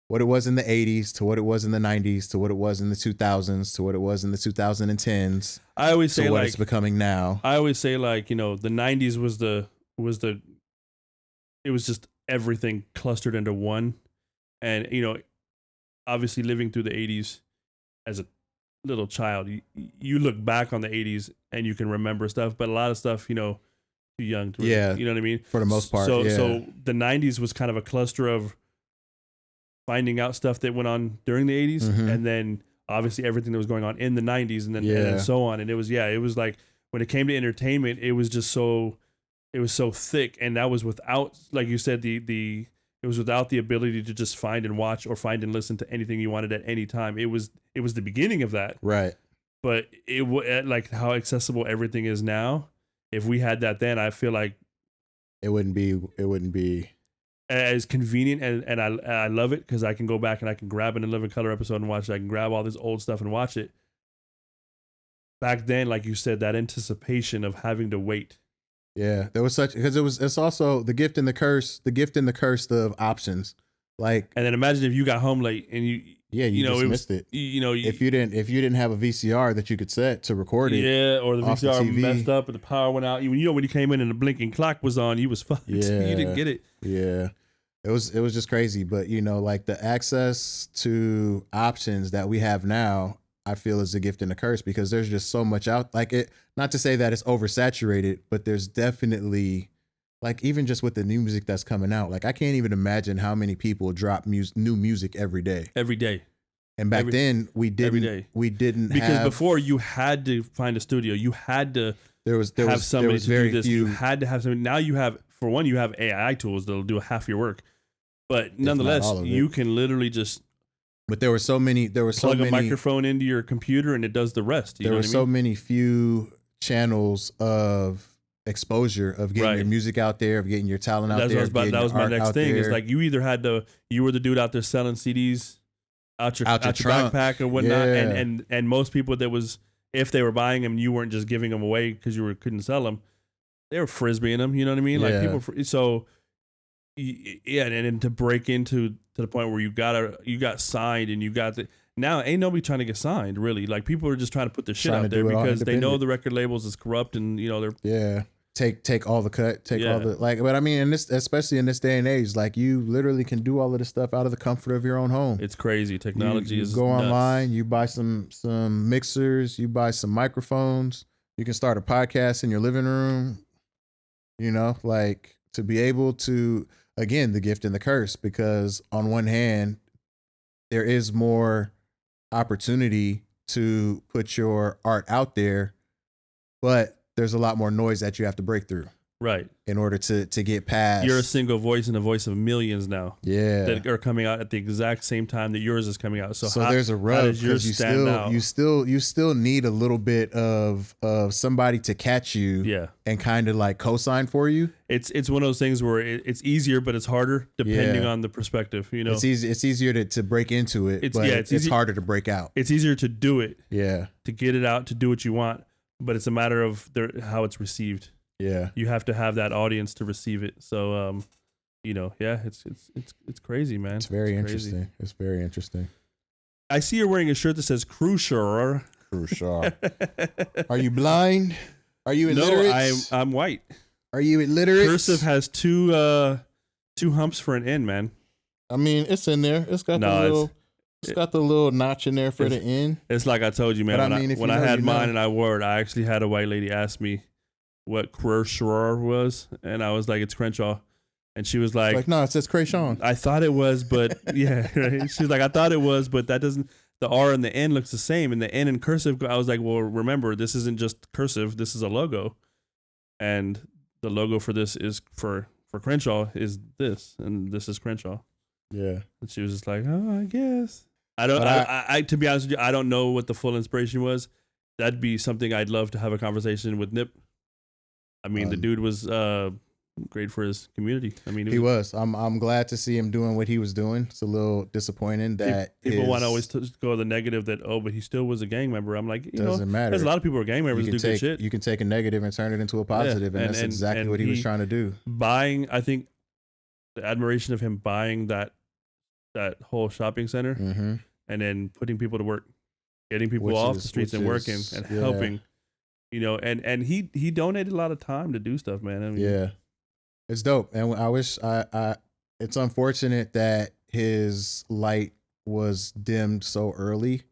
[SPEAKER 2] What it was in the 80s to what it was in the 90s to what it was in the 2000s to what it was in the 2010s.
[SPEAKER 1] I always say
[SPEAKER 2] what it's becoming now.
[SPEAKER 1] I always say the 90s was it was just everything clustered into one. And obviously living through the 80s as a little child, you look back on the 80s and you can remember stuff, but a lot of stuff, too young to you know what I mean?
[SPEAKER 2] For the most part.
[SPEAKER 1] So the 90s was kind of a cluster of finding out stuff that went on during the 80s and then obviously everything that was going on in the 90s and then so on. And it was like when it came to entertainment, it was so thick, and that was without, like you said, it was without the ability to just find and watch or find and listen to anything you wanted at any time. It was the beginning of that.
[SPEAKER 2] Right.
[SPEAKER 1] But like how accessible everything is now. If we had that then, I feel like
[SPEAKER 2] it wouldn't be
[SPEAKER 1] as convenient, and I love it because I can go back and I can grab an In Living Color episode and watch it. I can grab all this old stuff and watch it. Back then, like you said, that anticipation of having to wait.
[SPEAKER 2] Yeah, there was it's also the gift and the curse of options. Like,
[SPEAKER 1] and then imagine if you got home late and you
[SPEAKER 2] missed it. If you didn't have a VCR that you could set to record it.
[SPEAKER 1] Yeah, or the VCR messed up and the power went out. When you came in and the blinking clock was on, you was fucked.
[SPEAKER 2] Yeah,
[SPEAKER 1] you didn't get it.
[SPEAKER 2] Yeah. It was just crazy. But like the access to options that we have now, I feel is a gift and a curse because there's just so much out. Like it, not to say that it's oversaturated, but there's definitely, like, even just with the new music that's coming out, like I can't even imagine how many people drop new music every day.
[SPEAKER 1] Every day.
[SPEAKER 2] And back then we didn't.
[SPEAKER 1] Every day.
[SPEAKER 2] We didn't
[SPEAKER 1] because before you had to find a studio. You had to have somebody to do this. You had to have somebody. Now you have AI tools that'll do half your work. But nonetheless, you can literally just.
[SPEAKER 2] But there were so many.
[SPEAKER 1] Plug a microphone into your computer and it does the rest.
[SPEAKER 2] There were so many few channels of exposure, of getting
[SPEAKER 1] Right.
[SPEAKER 2] your music out there, of getting your talent out
[SPEAKER 1] That's
[SPEAKER 2] there.
[SPEAKER 1] what I was about,
[SPEAKER 2] getting
[SPEAKER 1] that
[SPEAKER 2] your
[SPEAKER 1] was my
[SPEAKER 2] art
[SPEAKER 1] next
[SPEAKER 2] out
[SPEAKER 1] thing. Is
[SPEAKER 2] there.
[SPEAKER 1] like you either had to, you were the dude out there selling CDs out your
[SPEAKER 2] trunk.
[SPEAKER 1] backpack or whatnot,
[SPEAKER 2] Yeah.
[SPEAKER 1] and most people that was, if they were buying them, you weren't just giving them away because couldn't sell them. They were frisbeeing them. You know what I mean? Like
[SPEAKER 2] Yeah.
[SPEAKER 1] people. So yeah, and then to break into to the point where you got signed and you got the. Now ain't nobody trying to get signed really. Like people are just trying to put their shit
[SPEAKER 2] Trying
[SPEAKER 1] out
[SPEAKER 2] to
[SPEAKER 1] there
[SPEAKER 2] do it all
[SPEAKER 1] because they know
[SPEAKER 2] independent.
[SPEAKER 1] the record labels is corrupt and they're
[SPEAKER 2] Yeah. Take all the cut, take
[SPEAKER 1] Yeah.
[SPEAKER 2] all the like. But I mean, especially in this day and age, like you literally can do all of this stuff out of the comfort of your own home.
[SPEAKER 1] it's crazy. Technology
[SPEAKER 2] you
[SPEAKER 1] is
[SPEAKER 2] go
[SPEAKER 1] nuts.
[SPEAKER 2] online, you buy some mixers, you buy some microphones, you can start a podcast in your living room. Like to be able to, again, the gift and the curse, because on one hand, there is more opportunity to put your art out there, but there's a lot more noise that you have to break through
[SPEAKER 1] Right.
[SPEAKER 2] in order to get past.
[SPEAKER 1] You're a single voice and a voice of millions now
[SPEAKER 2] Yeah.
[SPEAKER 1] that are coming out at the exact same time that yours is coming out. So
[SPEAKER 2] There's a
[SPEAKER 1] how
[SPEAKER 2] rub
[SPEAKER 1] does yours
[SPEAKER 2] because
[SPEAKER 1] stand out?
[SPEAKER 2] you still need a little bit of somebody to catch you
[SPEAKER 1] Yeah.
[SPEAKER 2] and kind of like co-sign for you.
[SPEAKER 1] It's one of those things where it's easier, but it's harder depending
[SPEAKER 2] Yeah.
[SPEAKER 1] on the perspective.
[SPEAKER 2] It's easier to break into it,
[SPEAKER 1] It's-
[SPEAKER 2] but
[SPEAKER 1] yeah,
[SPEAKER 2] it's
[SPEAKER 1] it's easy-
[SPEAKER 2] harder to break out.
[SPEAKER 1] It's easier to do it,
[SPEAKER 2] Yeah.
[SPEAKER 1] to get it out, to do what you want, but it's a matter of how it's received.
[SPEAKER 2] Yeah.
[SPEAKER 1] You have to have that audience to receive it. So, yeah, it's crazy, man.
[SPEAKER 2] It's very
[SPEAKER 1] crazy.
[SPEAKER 2] interesting. It's very interesting.
[SPEAKER 1] I see you're wearing a shirt that says Crucial.
[SPEAKER 2] Crucial. Are you blind? Are you
[SPEAKER 1] No,
[SPEAKER 2] illiterate?
[SPEAKER 1] I'm white.
[SPEAKER 2] Are you illiterate?
[SPEAKER 1] Cursive has two humps for an N, man.
[SPEAKER 2] I mean, it's in there. It's got the little notch in there for the end.
[SPEAKER 1] It's like I told you, man.
[SPEAKER 2] But I
[SPEAKER 1] When
[SPEAKER 2] mean, if
[SPEAKER 1] when
[SPEAKER 2] you
[SPEAKER 1] I
[SPEAKER 2] know,
[SPEAKER 1] had
[SPEAKER 2] you
[SPEAKER 1] mine
[SPEAKER 2] know.
[SPEAKER 1] and I wore it, I actually had a white lady ask me what Crenshaw was, and I was like, "It's Crenshaw," and she was like,
[SPEAKER 2] No, it says Krayshawn.
[SPEAKER 1] "I thought it was, but yeah." Right? She was like, "I thought it was, but that doesn't." The R and the N looks the same, and the N in cursive. I was like, "Well, remember, this isn't just cursive. This is a logo, and the logo for this is for Crenshaw is this, and this is Crenshaw."
[SPEAKER 2] Yeah.
[SPEAKER 1] And she was just like, "Oh, I guess." I don't.
[SPEAKER 2] But
[SPEAKER 1] I to be honest with you, I don't know what the full inspiration was. That'd be something I'd love to have a conversation with Nip. I mean, the dude was great for his community. I mean,
[SPEAKER 2] He was. I'm glad to see him doing what he was doing. It's a little disappointing that
[SPEAKER 1] people want to always go the negative that but he still was a gang member. I'm like,
[SPEAKER 2] Doesn't matter.
[SPEAKER 1] There's a lot of people who are gang members
[SPEAKER 2] you
[SPEAKER 1] who
[SPEAKER 2] can
[SPEAKER 1] do good
[SPEAKER 2] take
[SPEAKER 1] shit.
[SPEAKER 2] you can take a negative and turn it into a positive, and that's exactly what he was trying to do.
[SPEAKER 1] Buying, I think, the admiration of him buying that whole shopping center
[SPEAKER 2] Mm-hmm.
[SPEAKER 1] and then putting people to work, getting people
[SPEAKER 2] Which
[SPEAKER 1] off
[SPEAKER 2] is-
[SPEAKER 1] the streets
[SPEAKER 2] which
[SPEAKER 1] and working
[SPEAKER 2] is-
[SPEAKER 1] and
[SPEAKER 2] yeah.
[SPEAKER 1] helping. And he donated a lot of time to do stuff, man. I mean,
[SPEAKER 2] Yeah, it's dope, and I wish I. It's unfortunate that his light was dimmed so early,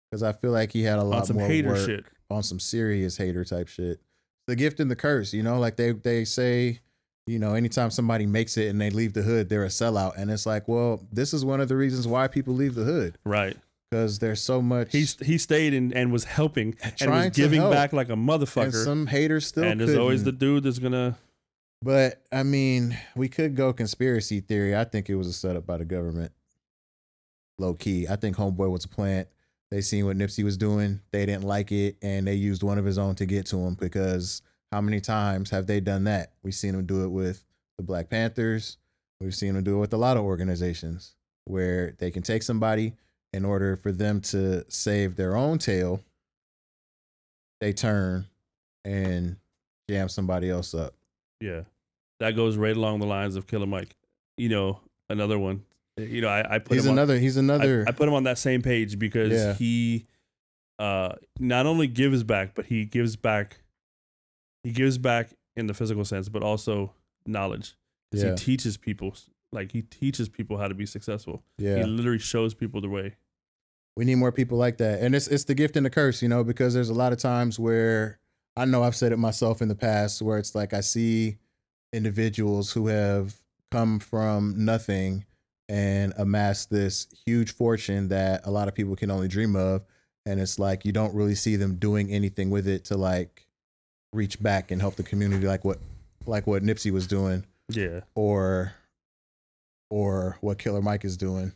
[SPEAKER 2] because I feel like he had a
[SPEAKER 1] on
[SPEAKER 2] lot
[SPEAKER 1] some
[SPEAKER 2] more
[SPEAKER 1] hater
[SPEAKER 2] work
[SPEAKER 1] shit.
[SPEAKER 2] on some serious hater type shit. The gift and the curse, like they say, anytime somebody makes it and they leave the hood, they're a sellout, and it's like, well, this is one of the reasons why people leave the hood,
[SPEAKER 1] Right.
[SPEAKER 2] because there's so much.
[SPEAKER 1] He stayed and was helping and
[SPEAKER 2] Trying
[SPEAKER 1] was
[SPEAKER 2] to
[SPEAKER 1] giving
[SPEAKER 2] help.
[SPEAKER 1] back like a
[SPEAKER 2] and
[SPEAKER 1] motherfucker.
[SPEAKER 2] some haters still.
[SPEAKER 1] And there's always the
[SPEAKER 2] couldn't.
[SPEAKER 1] dude that's gonna.
[SPEAKER 2] But I mean, we could go conspiracy theory. I think it was a setup by the government. Low key. I think Homeboy was a plant. They seen what Nipsey was doing. They didn't like it, and they used one of his own to get to him, because how many times have they done that? We've seen him do it with the Black Panthers. We've seen him do it with a lot of organizations where they can take somebody in order for them to save their own tail. They turn and jam somebody else up.
[SPEAKER 1] Yeah, that goes right along the lines of Killer Mike. Another one. I put
[SPEAKER 2] He's
[SPEAKER 1] him
[SPEAKER 2] another. He's another.
[SPEAKER 1] I put him on that same page because
[SPEAKER 2] Yeah.
[SPEAKER 1] he not only gives back, but he gives back. He gives back in the physical sense, but also knowledge. 'Cause
[SPEAKER 2] Yeah.
[SPEAKER 1] he teaches people, how to be successful.
[SPEAKER 2] Yeah.
[SPEAKER 1] He literally shows people the way.
[SPEAKER 2] We need more people like that. And it's the gift and the curse, because there's a lot of times where I know I've said it myself in the past, where it's like I see individuals who have come from nothing and amassed this huge fortune that a lot of people can only dream of. And it's like you don't really see them doing anything with it to like reach back and help the community like what Nipsey was doing.
[SPEAKER 1] Yeah.
[SPEAKER 2] Or what Killer Mike is doing.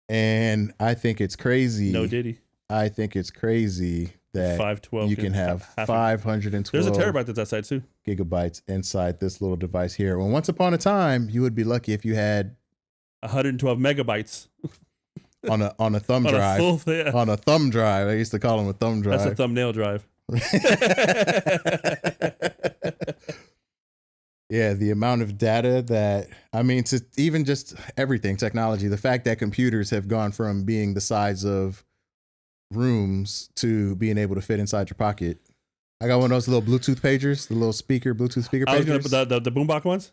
[SPEAKER 2] And I think it's crazy.
[SPEAKER 1] No Diddy.
[SPEAKER 2] I think it's crazy that
[SPEAKER 1] 512
[SPEAKER 2] you can have
[SPEAKER 1] half
[SPEAKER 2] 512
[SPEAKER 1] There's a terabyte that's outside too.
[SPEAKER 2] gigabytes inside this little device here. When once upon a time, you would be lucky if you had
[SPEAKER 1] 112 megabytes
[SPEAKER 2] on a thumb
[SPEAKER 1] on
[SPEAKER 2] drive.
[SPEAKER 1] a full, yeah.
[SPEAKER 2] On a thumb drive. I used to call them a thumb drive.
[SPEAKER 1] That's a thumbnail drive.
[SPEAKER 2] Yeah, the amount of data that, I mean, to even just everything, technology, the fact that computers have gone from being the size of rooms to being able to fit inside your pocket. I got one of those little Bluetooth pagers, the little Bluetooth speaker pagers.
[SPEAKER 1] I was going to put the boombox ones.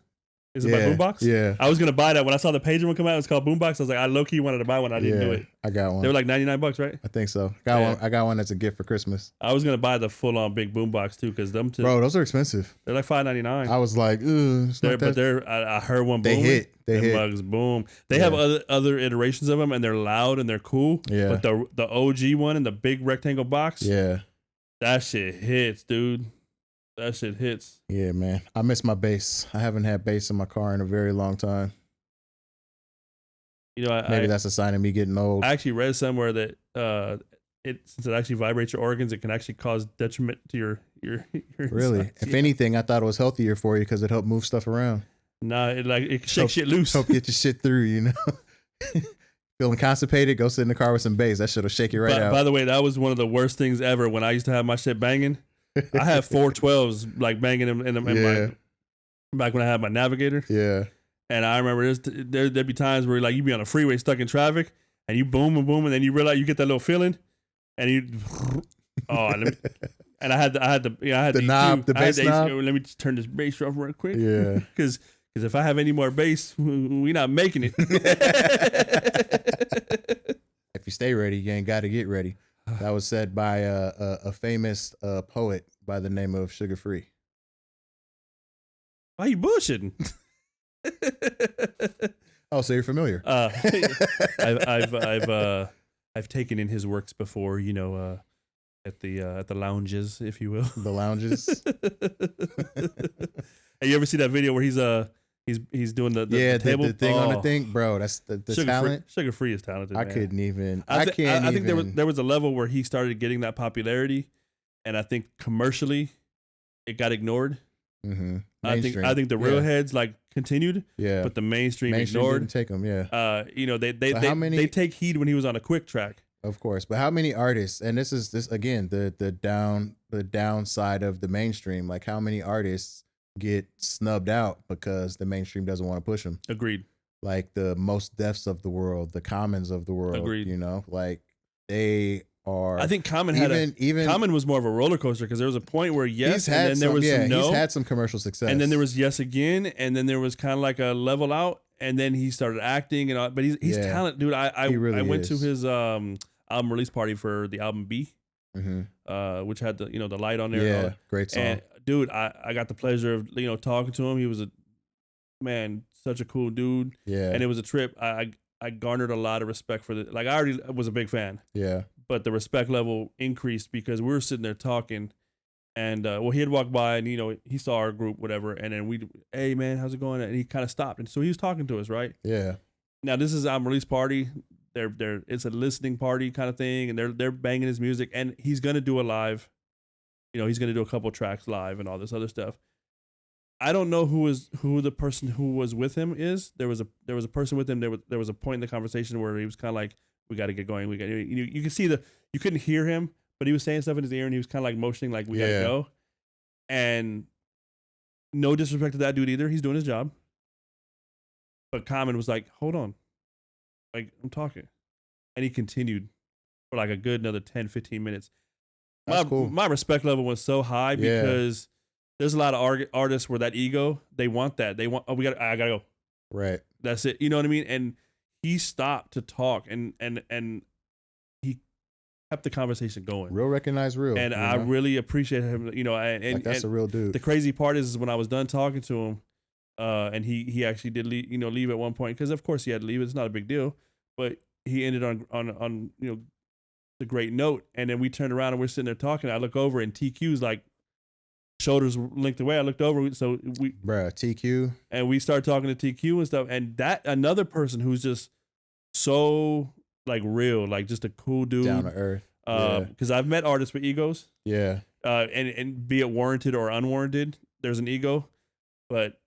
[SPEAKER 1] Is it by Boombox?
[SPEAKER 2] Yeah.
[SPEAKER 1] I was going to buy that. When I saw the pager one come out, it was called Boombox. I was like, I low-key wanted to buy one. I didn't do it.
[SPEAKER 2] I got one.
[SPEAKER 1] They were like $99, right?
[SPEAKER 2] I think so. I got one that's a gift for Christmas.
[SPEAKER 1] I was going to buy the full-on big Boombox too, because them two,
[SPEAKER 2] Bro, those are expensive.
[SPEAKER 1] they're like $5.99.
[SPEAKER 2] I was like, ooh.
[SPEAKER 1] I heard one boom.
[SPEAKER 2] They hit. They hit.
[SPEAKER 1] Mugs boom. They have other iterations of them, and they're loud and they're cool.
[SPEAKER 2] Yeah.
[SPEAKER 1] But the OG one in the big rectangle box,
[SPEAKER 2] Yeah.
[SPEAKER 1] that shit hits, dude. That shit hits.
[SPEAKER 2] Yeah, man. I miss my bass. I haven't had bass in my car in a very long time.
[SPEAKER 1] You know,
[SPEAKER 2] Maybe that's a sign of me getting old.
[SPEAKER 1] I actually read somewhere that since it actually vibrates your organs, it can actually cause detriment to your
[SPEAKER 2] Really?
[SPEAKER 1] insides.
[SPEAKER 2] If
[SPEAKER 1] Yeah.
[SPEAKER 2] anything, I thought it was healthier for you because it helped move stuff around.
[SPEAKER 1] Nah, it shakes shit loose.
[SPEAKER 2] Help get your shit through, you know? Feeling constipated? Go sit in the car with some bass. That shit'll shake you right out.
[SPEAKER 1] By the way, that was one of the worst things ever when I used to have my shit banging. I had 412s like banging in my, back when I had my Navigator.
[SPEAKER 2] Yeah.
[SPEAKER 1] And I remember there'd be times where like you'd be on a freeway stuck in traffic and you boom and boom and then you realize you get that little feeling and you and I had the
[SPEAKER 2] knob, the bass knob.
[SPEAKER 1] Let me just turn this bass off real quick.
[SPEAKER 2] Yeah.
[SPEAKER 1] Because if I have any more bass, we not making it.
[SPEAKER 2] If you stay ready, you ain't got to get ready. That was said by a famous poet by the name of Sugar Free.
[SPEAKER 1] Why you bullshitting?
[SPEAKER 2] Oh, so you're familiar?
[SPEAKER 1] I've taken in his works before, you know, at the lounges, if you will.
[SPEAKER 2] The lounges.
[SPEAKER 1] Hey, you ever see that video where he's doing the table?
[SPEAKER 2] The thing on the thing, bro. That's the talent.
[SPEAKER 1] Sugar Free is talented.
[SPEAKER 2] I
[SPEAKER 1] man.
[SPEAKER 2] couldn't even.
[SPEAKER 1] I
[SPEAKER 2] can't
[SPEAKER 1] think
[SPEAKER 2] even.
[SPEAKER 1] there was a level where he started getting that popularity, and I think commercially, it got ignored.
[SPEAKER 2] Mm-hmm.
[SPEAKER 1] I think the real heads like continued,
[SPEAKER 2] but
[SPEAKER 1] the mainstream ignored.
[SPEAKER 2] didn't take them. Yeah,
[SPEAKER 1] you know they
[SPEAKER 2] many,
[SPEAKER 1] take heed when he was on a quick track.
[SPEAKER 2] Of course, but how many artists? And this again the downside of the mainstream. Like how many artists get snubbed out because the mainstream doesn't want to push them?
[SPEAKER 1] Agreed.
[SPEAKER 2] Like the Most Defs of the world, the Commons of the world.
[SPEAKER 1] Agreed.
[SPEAKER 2] You know, like they are.
[SPEAKER 1] I think Common Common was more of a roller coaster because there was a point where yes, and then there was some no.
[SPEAKER 2] He's had some commercial success,
[SPEAKER 1] and then there was yes again, and then there was kind of like a level out, and then he started acting and all, but he's talented, dude. I went to his album release party for the album B, which had the light on there.
[SPEAKER 2] Yeah,
[SPEAKER 1] and all.
[SPEAKER 2] great song.
[SPEAKER 1] And dude, I got the pleasure of talking to him. He was such a cool dude.
[SPEAKER 2] Yeah,
[SPEAKER 1] and it was a trip. I garnered a lot of respect for I already was a big fan.
[SPEAKER 2] Yeah.
[SPEAKER 1] But the respect level increased because we were sitting there talking, and he had walked by and he saw our group, whatever, and then hey man, how's it going? And he kind of stopped, and so he was talking to us, right?
[SPEAKER 2] Yeah.
[SPEAKER 1] Now this is album release party. It's a listening party kind of thing, and they're banging his music, and he's gonna do a live. He's gonna do a couple tracks live and all this other stuff. I don't know who the person who was with him is. There was a person with him. There was a point in the conversation where he was kind of like, we got to get going. We got you can see you couldn't hear him, but he was saying stuff in his ear and he was kind of like motioning like we got to go. And no disrespect to that dude either. He's doing his job. But Common was like, hold on. Like, I'm talking. And he continued for like a good another 10, 15 minutes.
[SPEAKER 2] That's cool.
[SPEAKER 1] My respect level was so high because there's a lot of artists where that ego, they want that. They want, I gotta go.
[SPEAKER 2] Right.
[SPEAKER 1] That's it. You know what I mean? And he stopped to talk and he kept the conversation going.
[SPEAKER 2] Real recognize real.
[SPEAKER 1] And I really appreciate him, and
[SPEAKER 2] that's a real dude.
[SPEAKER 1] The crazy part is when I was done talking to him, and he actually did leave at one point, because of course he had to leave. It's not a big deal, but he ended on the great note. And then we turned around and we're sitting there talking. I look over and TQ's like shoulders linked away. I looked over, so
[SPEAKER 2] TQ,
[SPEAKER 1] and we started talking to TQ and stuff. And that another person who's just so like real, like just a cool dude,
[SPEAKER 2] down to earth. Yeah.
[SPEAKER 1] Because I've met artists with egos,
[SPEAKER 2] Yeah.
[SPEAKER 1] and be it warranted or unwarranted, there's an ego. But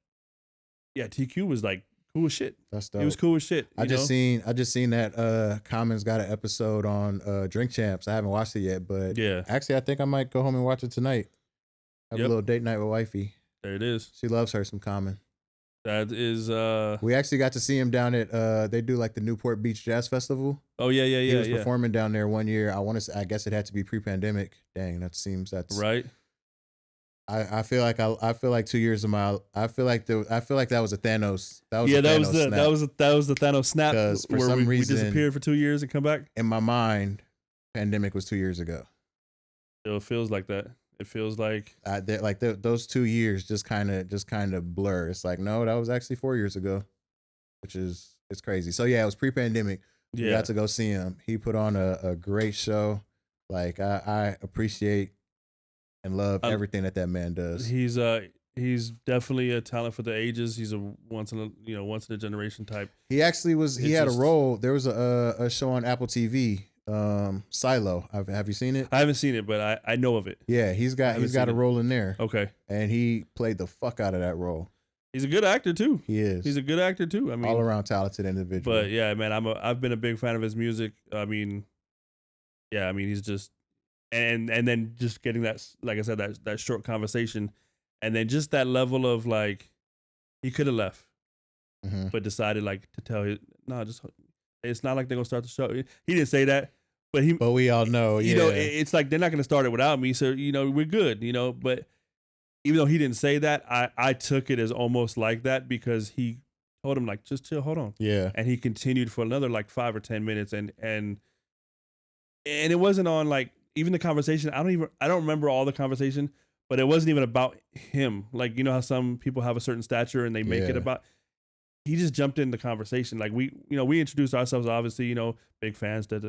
[SPEAKER 1] yeah, TQ was like cool as shit.
[SPEAKER 2] That's dope.
[SPEAKER 1] He was cool as shit.
[SPEAKER 2] I just seen that Common's got an episode on Drink Champs. I haven't watched it yet, but
[SPEAKER 1] Yeah.
[SPEAKER 2] actually I think I might go home and watch it tonight. Have a little date night with wifey.
[SPEAKER 1] There it is.
[SPEAKER 2] She loves her some Common.
[SPEAKER 1] That is
[SPEAKER 2] We actually got to see him down at they do like the Newport Beach Jazz Festival.
[SPEAKER 1] oh yeah,
[SPEAKER 2] He was performing down there one year. I guess it had to be pre-pandemic. Dang, that's
[SPEAKER 1] right.
[SPEAKER 2] I feel like 2 years of my I feel like that was a Thanos. That was
[SPEAKER 1] Yeah,
[SPEAKER 2] a
[SPEAKER 1] that
[SPEAKER 2] Thanos
[SPEAKER 1] was the
[SPEAKER 2] snap.
[SPEAKER 1] that was the Thanos snap
[SPEAKER 2] 'Cause for
[SPEAKER 1] where
[SPEAKER 2] some
[SPEAKER 1] we
[SPEAKER 2] reason-
[SPEAKER 1] disappeared for 2 years and come back.
[SPEAKER 2] In my mind, pandemic was 2 years ago.
[SPEAKER 1] It feels like that. It feels like
[SPEAKER 2] Those 2 years just kind of blur. It's like, no, that was actually 4 years ago, which is it's crazy. So yeah, it was pre-pandemic. We
[SPEAKER 1] yeah.
[SPEAKER 2] got to go see him. He put on a great show. Like I appreciate and love everything that man does.
[SPEAKER 1] He's definitely a talent for the ages. He's a once in a generation type.
[SPEAKER 2] He actually was. He had
[SPEAKER 1] just-
[SPEAKER 2] a role. There was a show on Apple TV, Silo. Have you seen it?
[SPEAKER 1] I haven't seen it, but I know of it.
[SPEAKER 2] Yeah, he's got
[SPEAKER 1] haven't
[SPEAKER 2] a
[SPEAKER 1] seen it.
[SPEAKER 2] role in there,
[SPEAKER 1] Okay.
[SPEAKER 2] and he played the fuck out of that role.
[SPEAKER 1] He's a good actor too.
[SPEAKER 2] He is.
[SPEAKER 1] He's a good actor too. I mean,
[SPEAKER 2] all around talented individual.
[SPEAKER 1] But yeah, man, I've been a big fan of his music. I mean, yeah, I mean he's just and then just getting that, like I said, that short conversation, and then just that level of like he could have left, but decided like to tell his just it's not like they're gonna start the show. He didn't say that, but
[SPEAKER 2] we all know,
[SPEAKER 1] you know, it's like they're not gonna start it without me, so we're good, but even though he didn't say that, I took it as almost like that because he told him like just chill, hold on, and he continued for another like 5 or 10 minutes, and it wasn't on like even the conversation. I don't remember all the conversation, but it wasn't even about him. Like how some people have a certain stature and they make it about. He just jumped in the conversation. Like we introduced ourselves, obviously, big fans, but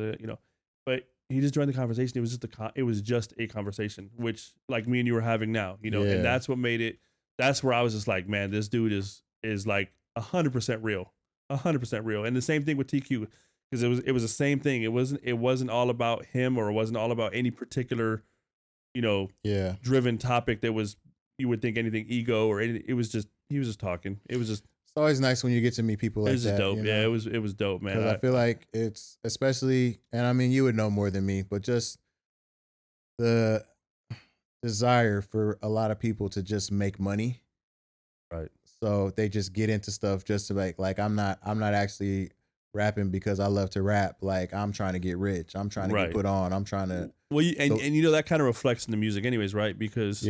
[SPEAKER 1] he just joined the conversation. It was just a conversation, which like me and you were having now, and that's what made it. That's where I was just like, man, this dude is like 100% real, 100% real. And the same thing with TQ, because it was the same thing. It wasn't all about him, or it wasn't all about any particular, driven topic that was, you would think anything ego or anything. It was just, he was just talking. It was just.
[SPEAKER 2] It's always nice when you get to meet people like that.
[SPEAKER 1] It was just dope. Yeah, it was dope, man.
[SPEAKER 2] I feel like it's especially, and I mean, you would know more than me, but just the desire for a lot of people to just make money.
[SPEAKER 1] Right.
[SPEAKER 2] So they just get into stuff just to like I'm not actually rapping because I love to rap. Like I'm trying to get rich. I'm trying to get put on. I'm trying to.
[SPEAKER 1] Well, and that kind of reflects in the music, anyways, right? Because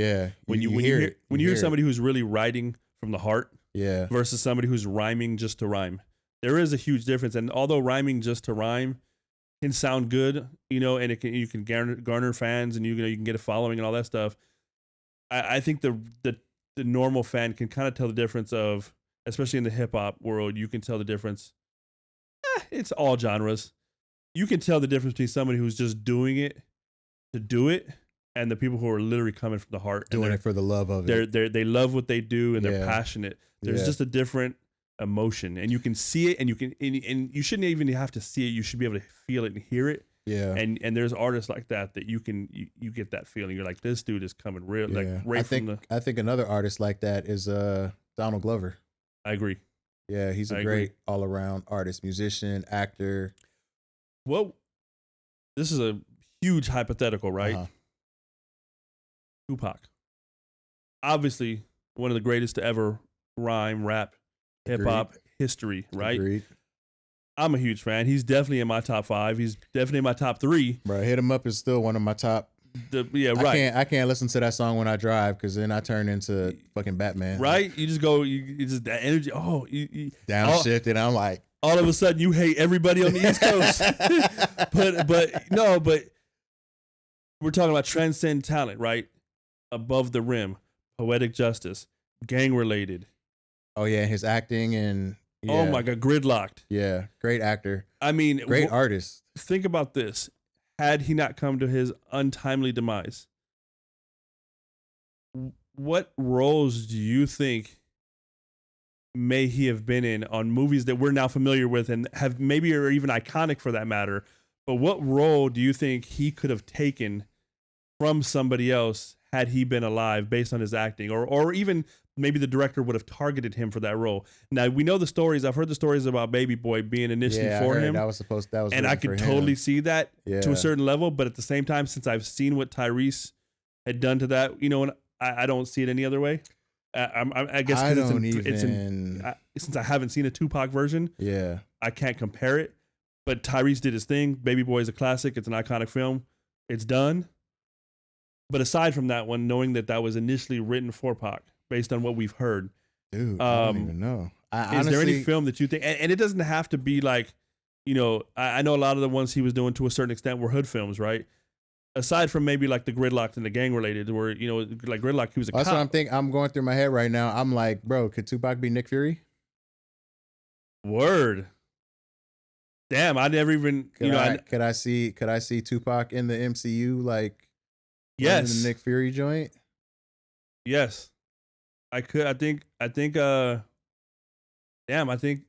[SPEAKER 1] when you hear somebody who's really writing from the heart, versus somebody who's rhyming just to rhyme, there is a huge difference. And although rhyming just to rhyme can sound good, and you can garner fans, and you can get a following and all that stuff, I think the normal fan can kind of tell the difference of, especially in the hip hop world, you can tell the difference. It's all genres. You can tell the difference between somebody who's just doing it to do it, and the people who are literally coming from the heart,
[SPEAKER 2] doing it for the love of it.
[SPEAKER 1] They love what they do, and they're passionate. There's just a different emotion, and you can see it, and you shouldn't even have to see it. You should be able to feel it and hear it. Yeah. And there's artists like that you get that feeling. You're like, this dude is coming real, like right from the.
[SPEAKER 2] I think another artist like that is Donald Glover.
[SPEAKER 1] I agree.
[SPEAKER 2] Yeah, he's a great all around artist, musician, actor.
[SPEAKER 1] Well, this is a huge hypothetical, right? Tupac, obviously one of the greatest to ever rhyme, rap, hip hop history, right? Agreed. I'm a huge fan. He's definitely in my top 5. He's definitely in my top 3.
[SPEAKER 2] Bro, Hit 'Em Up is still one of my top. I can't listen to that song when I drive because then I turn into fucking Batman.
[SPEAKER 1] Right? You just go. You just that energy. Oh, you
[SPEAKER 2] downshift, and I'm like,
[SPEAKER 1] all of a sudden you hate everybody on the East Coast. but we're talking about transcend talent, right? Above the rim, poetic justice, gang related.
[SPEAKER 2] Oh yeah, his acting and. Yeah.
[SPEAKER 1] Oh my God, gridlocked.
[SPEAKER 2] Yeah, great actor.
[SPEAKER 1] I mean,
[SPEAKER 2] great artist.
[SPEAKER 1] Think about this. Had he not come to his untimely demise, what roles do you think may he have been in on movies that we're now familiar with and have maybe are even iconic for that matter, But what role do you think he could have taken from somebody else had he been alive based on his acting, or even maybe the director would have targeted him for that role? Now we know the stories. I've heard the stories about Baby Boy being initially for him.
[SPEAKER 2] That was
[SPEAKER 1] and I could totally see that to a certain level. But at the same time, since I've seen what Tyrese had done to that, and I don't see it any other way. I guess since I haven't seen a Tupac version, I can't compare it. But Tyrese did his thing. Baby Boy is a classic. It's an iconic film. It's done. But aside from that one, knowing that was initially written for Pac, based on what we've heard,
[SPEAKER 2] dude, I don't even know.
[SPEAKER 1] Is there any film that you think, and it doesn't have to be like, I know a lot of the ones he was doing to a certain extent were hood films, right? Aside from maybe like the Gridlocked and the gang related, where like Gridlock, he was a cop.
[SPEAKER 2] That's what I'm thinking. I'm going through my head right now. I'm like, bro, could Tupac be Nick Fury?
[SPEAKER 1] Word. Damn, I never even.
[SPEAKER 2] Could I see Tupac in the MCU like?
[SPEAKER 1] Yes.
[SPEAKER 2] In the Nick Fury joint?
[SPEAKER 1] Yes. I could. I think damn, I think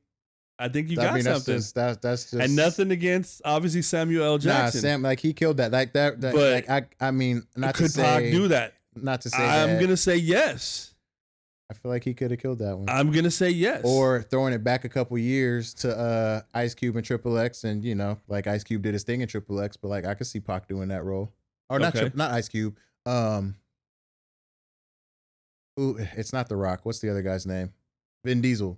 [SPEAKER 1] you got something.
[SPEAKER 2] That's just,
[SPEAKER 1] and nothing against obviously Samuel L. Jackson.
[SPEAKER 2] Nah, Sam, like he killed that. Like that
[SPEAKER 1] but
[SPEAKER 2] like I mean, not to
[SPEAKER 1] could
[SPEAKER 2] say
[SPEAKER 1] Pac do that?
[SPEAKER 2] Not to say
[SPEAKER 1] I'm gonna say yes.
[SPEAKER 2] I feel like he could have killed that one.
[SPEAKER 1] I'm gonna say yes.
[SPEAKER 2] Or throwing it back a couple years to Ice Cube and Triple X, and like Ice Cube did his thing in Triple X, but like I could see Pac doing that role. Or not Ice Cube. It's not The Rock. What's the other guy's name? Vin Diesel.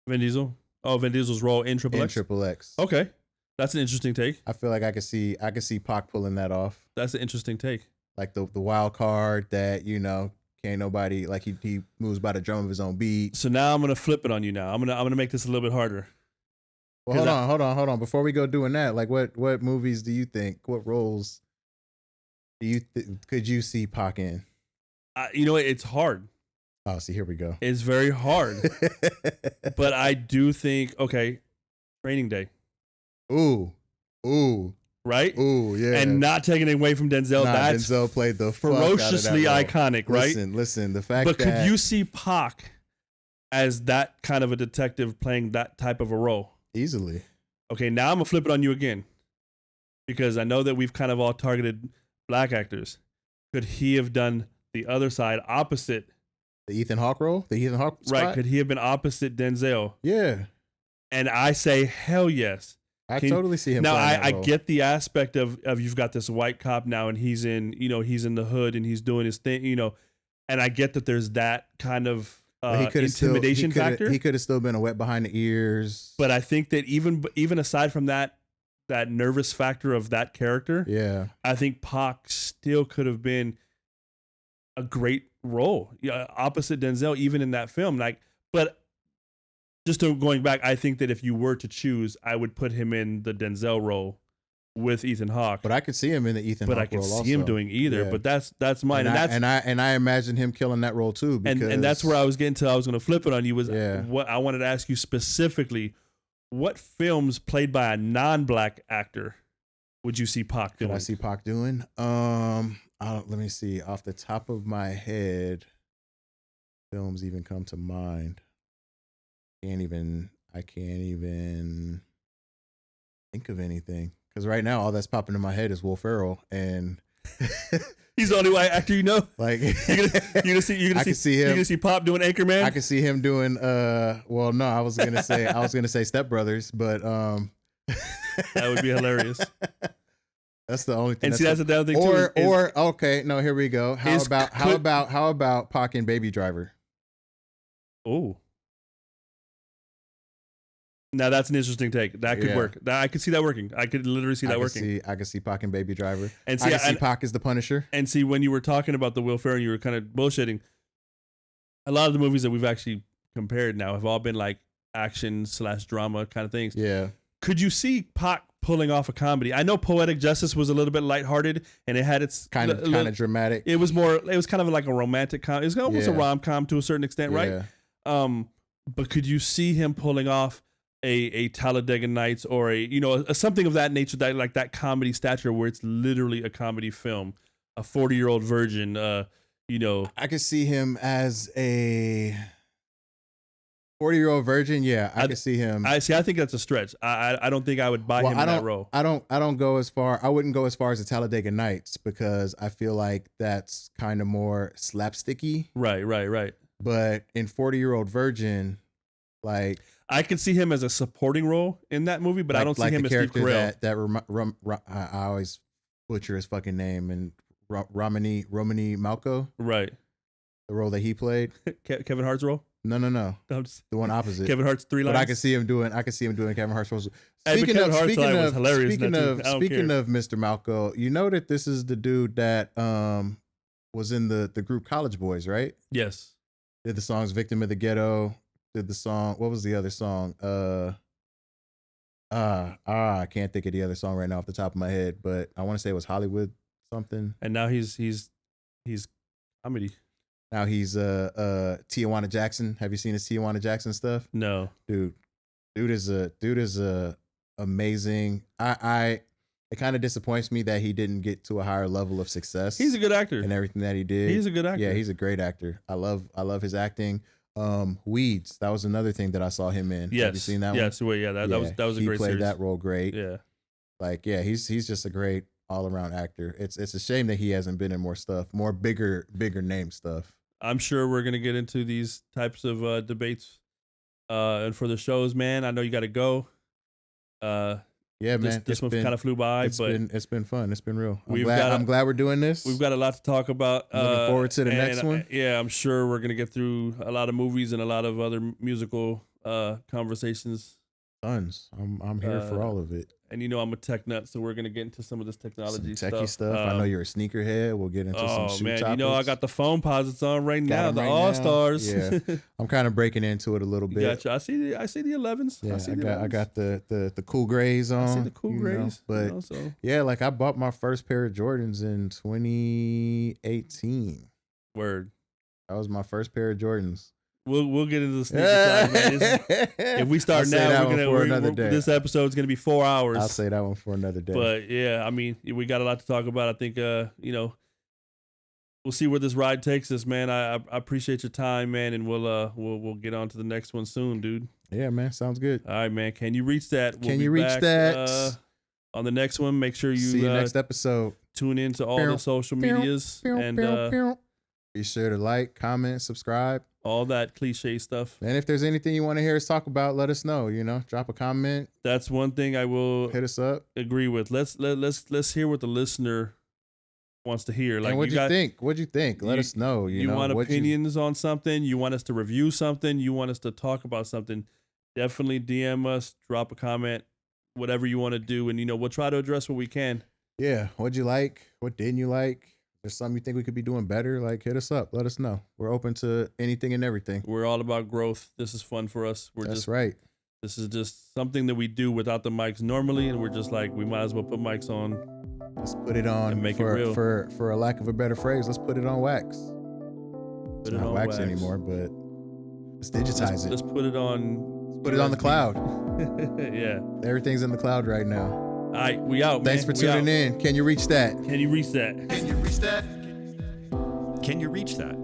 [SPEAKER 1] Vin Diesel. Oh, Vin Diesel's role in Triple X.
[SPEAKER 2] Triple X.
[SPEAKER 1] Okay, that's an interesting take.
[SPEAKER 2] I feel like I could see Pac pulling that off.
[SPEAKER 1] That's an interesting take.
[SPEAKER 2] Like the wild card that can't nobody, like he moves by the drum of his own beat.
[SPEAKER 1] So now I'm gonna flip it on you. Now I'm gonna make this a little bit harder.
[SPEAKER 2] Well, hold on. Before we go doing that, like what movies do you think? What roles could you see Pac in?
[SPEAKER 1] It's hard.
[SPEAKER 2] Oh, see, here we go.
[SPEAKER 1] It's very hard. But I do think, Training Day.
[SPEAKER 2] Ooh.
[SPEAKER 1] Right?
[SPEAKER 2] Ooh, yeah.
[SPEAKER 1] And not taking it away from Denzel. That's
[SPEAKER 2] Denzel played the
[SPEAKER 1] ferociously iconic, right?
[SPEAKER 2] Listen, the fact
[SPEAKER 1] but could you see Pac as that kind of a detective playing that type of a role?
[SPEAKER 2] Easily.
[SPEAKER 1] Okay, now I'm going to flip it on you again. Because I know that we've kind of all targeted black actors. Could he have done the other side, opposite?
[SPEAKER 2] The Ethan Hawke role? The Ethan Hawke spot?
[SPEAKER 1] Right, could he have been opposite Denzel?
[SPEAKER 2] Yeah.
[SPEAKER 1] And I say, hell yes.
[SPEAKER 2] I totally see him.
[SPEAKER 1] Now I get the aspect of you've got this white cop now, and he's in the hood and he's doing his thing, and I get that there's that kind of intimidation factor.
[SPEAKER 2] He could have still been a wet behind the ears.
[SPEAKER 1] But I think that even aside from that nervous factor of that character, I think Pac still could have been a great role, opposite Denzel, even in that film. But just going back, I think that if you were to choose, I would put him in the Denzel role with Ethan Hawke.
[SPEAKER 2] But I could see him in the Ethan Hawke role.
[SPEAKER 1] But I could see him doing either. Yeah. But that's mine.
[SPEAKER 2] And I imagine him killing that role too.
[SPEAKER 1] And that's where I was getting to. I was going to flip it on you. What I wanted to ask you specifically: what films played by a non-black actor would you see Pac doing?
[SPEAKER 2] Could I see Pac doing? Let me see. Off the top of my head, films even come to mind. I can't even think of anything, because right now all that's popping in my head is Will Ferrell, and
[SPEAKER 1] he's the only white actor you know.
[SPEAKER 2] Like
[SPEAKER 1] you're gonna see him. You're gonna see Pop doing Anchorman.
[SPEAKER 2] I can see him doing. Well, no, I was gonna say Step Brothers, but
[SPEAKER 1] that would be hilarious.
[SPEAKER 2] That's the only thing.
[SPEAKER 1] And see, that's the other thing too.
[SPEAKER 2] Okay, no, here we go. How about Pac and Baby Driver?
[SPEAKER 1] Oh. Now that's an interesting take. That could work. I could see that working. I could literally see that working.
[SPEAKER 2] I could see Pac and Baby Driver.
[SPEAKER 1] And see,
[SPEAKER 2] I could see Pac as the Punisher.
[SPEAKER 1] And see, when you were talking about the Will Ferrell, you were kind of bullshitting. A lot of the movies that we've actually compared now have all been like action/drama kind of things.
[SPEAKER 2] Yeah.
[SPEAKER 1] Could you see Pac pulling off a comedy? I know Poetic Justice was a little bit lighthearted, and it had its
[SPEAKER 2] kind of dramatic.
[SPEAKER 1] It was kind of like a romantic comedy. It was almost a rom-com to a certain extent, right? But could you see him pulling off a Talladega Nights or a something of that nature, that like that comedy stature where it's literally a comedy film, a 40-year-old virgin,
[SPEAKER 2] I could see him as 40-year-old virgin. Yeah, I can see him.
[SPEAKER 1] I think that's a stretch. I don't think I would buy him in that role.
[SPEAKER 2] I wouldn't go as far as the Talladega Nights because I feel like that's kind of more slapsticky.
[SPEAKER 1] Right.
[SPEAKER 2] But in 40-year-old virgin, like
[SPEAKER 1] I can see him as a supporting role in that movie, but I don't see him as Steve Carell.
[SPEAKER 2] I always butcher his fucking name, and Romany Malco.
[SPEAKER 1] Right.
[SPEAKER 2] The role that he played.
[SPEAKER 1] Kevin Hart's role?
[SPEAKER 2] No. The one opposite.
[SPEAKER 1] Kevin Hart's 3 lines.
[SPEAKER 2] But I can see him doing Kevin Hart's role.
[SPEAKER 1] Speaking of Mr.
[SPEAKER 2] Malco, you know that this is the dude that was in the group College Boys, right?
[SPEAKER 1] Yes.
[SPEAKER 2] Did the songs Victim of the Ghetto, did the song, what was the other song? I can't think of the other song right now off the top of my head, but I want to say it was Hollywood something.
[SPEAKER 1] And now he's comedy.
[SPEAKER 2] Now he's Tijuana Jackson. Have you seen his Tijuana Jackson stuff?
[SPEAKER 1] No.
[SPEAKER 2] Dude is a amazing. It kind of disappoints me that he didn't get to a higher level of success.
[SPEAKER 1] He's a good actor.
[SPEAKER 2] And everything that he did.
[SPEAKER 1] He's a good actor.
[SPEAKER 2] Yeah, he's a great actor. I love his acting. Weeds, that was another thing that I saw him in.
[SPEAKER 1] Yes.
[SPEAKER 2] Have you seen that one?
[SPEAKER 1] Yes, well, yeah, that was a great series.
[SPEAKER 2] He played that role great.
[SPEAKER 1] Yeah.
[SPEAKER 2] Like, yeah, he's just a great all-around actor. It's a shame that he hasn't been in more stuff, more bigger name stuff.
[SPEAKER 1] I'm sure we're going to get into these types of debates and for the shows, man. I know you got to go.
[SPEAKER 2] Yeah, man.
[SPEAKER 1] This one kind of flew by,
[SPEAKER 2] it's
[SPEAKER 1] but
[SPEAKER 2] been fun. It's been real. I'm glad we're doing this.
[SPEAKER 1] We've got a lot to talk about.
[SPEAKER 2] Looking forward to the next one.
[SPEAKER 1] Yeah, I'm sure we're gonna get through a lot of movies and a lot of other musical conversations.
[SPEAKER 2] Tons. I'm here for all of it.
[SPEAKER 1] And you know I'm a tech nut, so we're gonna get into some of this technology
[SPEAKER 2] some techie stuff. I know you're a sneakerhead. We'll get into some shoe topics.
[SPEAKER 1] You know I got the phone posits on right now. The All Stars.
[SPEAKER 2] Yeah, I'm kind of breaking into it a little bit.
[SPEAKER 1] Gotcha. I see the 11s.
[SPEAKER 2] Yeah, I got the cool grays on.
[SPEAKER 1] I see the cool grays.
[SPEAKER 2] But yeah, like I bought my first pair of Jordans in 2018.
[SPEAKER 1] Word.
[SPEAKER 2] That was my first pair of Jordans.
[SPEAKER 1] We'll get into the sneaker side, man. If we start now, this episode's gonna be 4 hours.
[SPEAKER 2] I'll say that one for another day.
[SPEAKER 1] But yeah, I mean, we got a lot to talk about. I think we'll see where this ride takes us, man. I appreciate your time, man, and we'll get on to the next one soon, dude.
[SPEAKER 2] Yeah, man, sounds good.
[SPEAKER 1] All right, man. Can you reach that?
[SPEAKER 2] Can you reach that?
[SPEAKER 1] On the next one, make sure you
[SPEAKER 2] see you next episode.
[SPEAKER 1] Tune in to all the social medias and
[SPEAKER 2] be sure to like, comment, subscribe.
[SPEAKER 1] All that cliche stuff.
[SPEAKER 2] And if there's anything you want to hear us talk about, let us know. Drop a comment.
[SPEAKER 1] That's one thing I will
[SPEAKER 2] hit us up.
[SPEAKER 1] Agree with. Let's hear what the listener wants to hear. Like,
[SPEAKER 2] and what'd you think? What'd you think? Let us know. You know,
[SPEAKER 1] want opinions on something? You want us to review something? You want us to talk about something? Definitely DM us. Drop a comment. Whatever you want to do, and we'll try to address what we can.
[SPEAKER 2] Yeah. What'd you like? What didn't you like? There's something you think we could be doing better, like hit us up. Let us know. We're open to anything and everything.
[SPEAKER 1] We're all about growth. This is fun for us.
[SPEAKER 2] That's right.
[SPEAKER 1] This is just something that we do without the mics normally, and we're just like, we might as well put mics on.
[SPEAKER 2] Let's put it on
[SPEAKER 1] and make it real.
[SPEAKER 2] For a lack of a better phrase, let's put it on wax. It's not wax anymore, but let's digitize it.
[SPEAKER 1] Let's put it on.
[SPEAKER 2] Let's put it on the cloud.
[SPEAKER 1] Yeah.
[SPEAKER 2] Everything's in the cloud right now.
[SPEAKER 1] All right, we out,
[SPEAKER 2] Thanks for tuning in. Can you reach that?
[SPEAKER 1] Can you reach that?
[SPEAKER 3] Can you reach that?
[SPEAKER 9] Can You Reach That?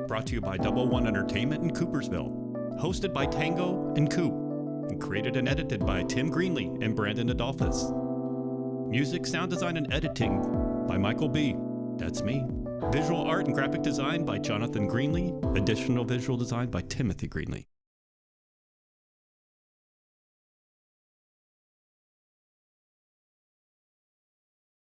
[SPEAKER 9] Brought to you by Double One Entertainment in Coopersville. Hosted by Tango and Coop. And created and edited by Tim Greenlee and Brandon Adolphus. Music, sound design, and editing by Michael B. That's me. Visual art and graphic design by Jonathan Greenlee. Additional visual design by Timothy Greenlee.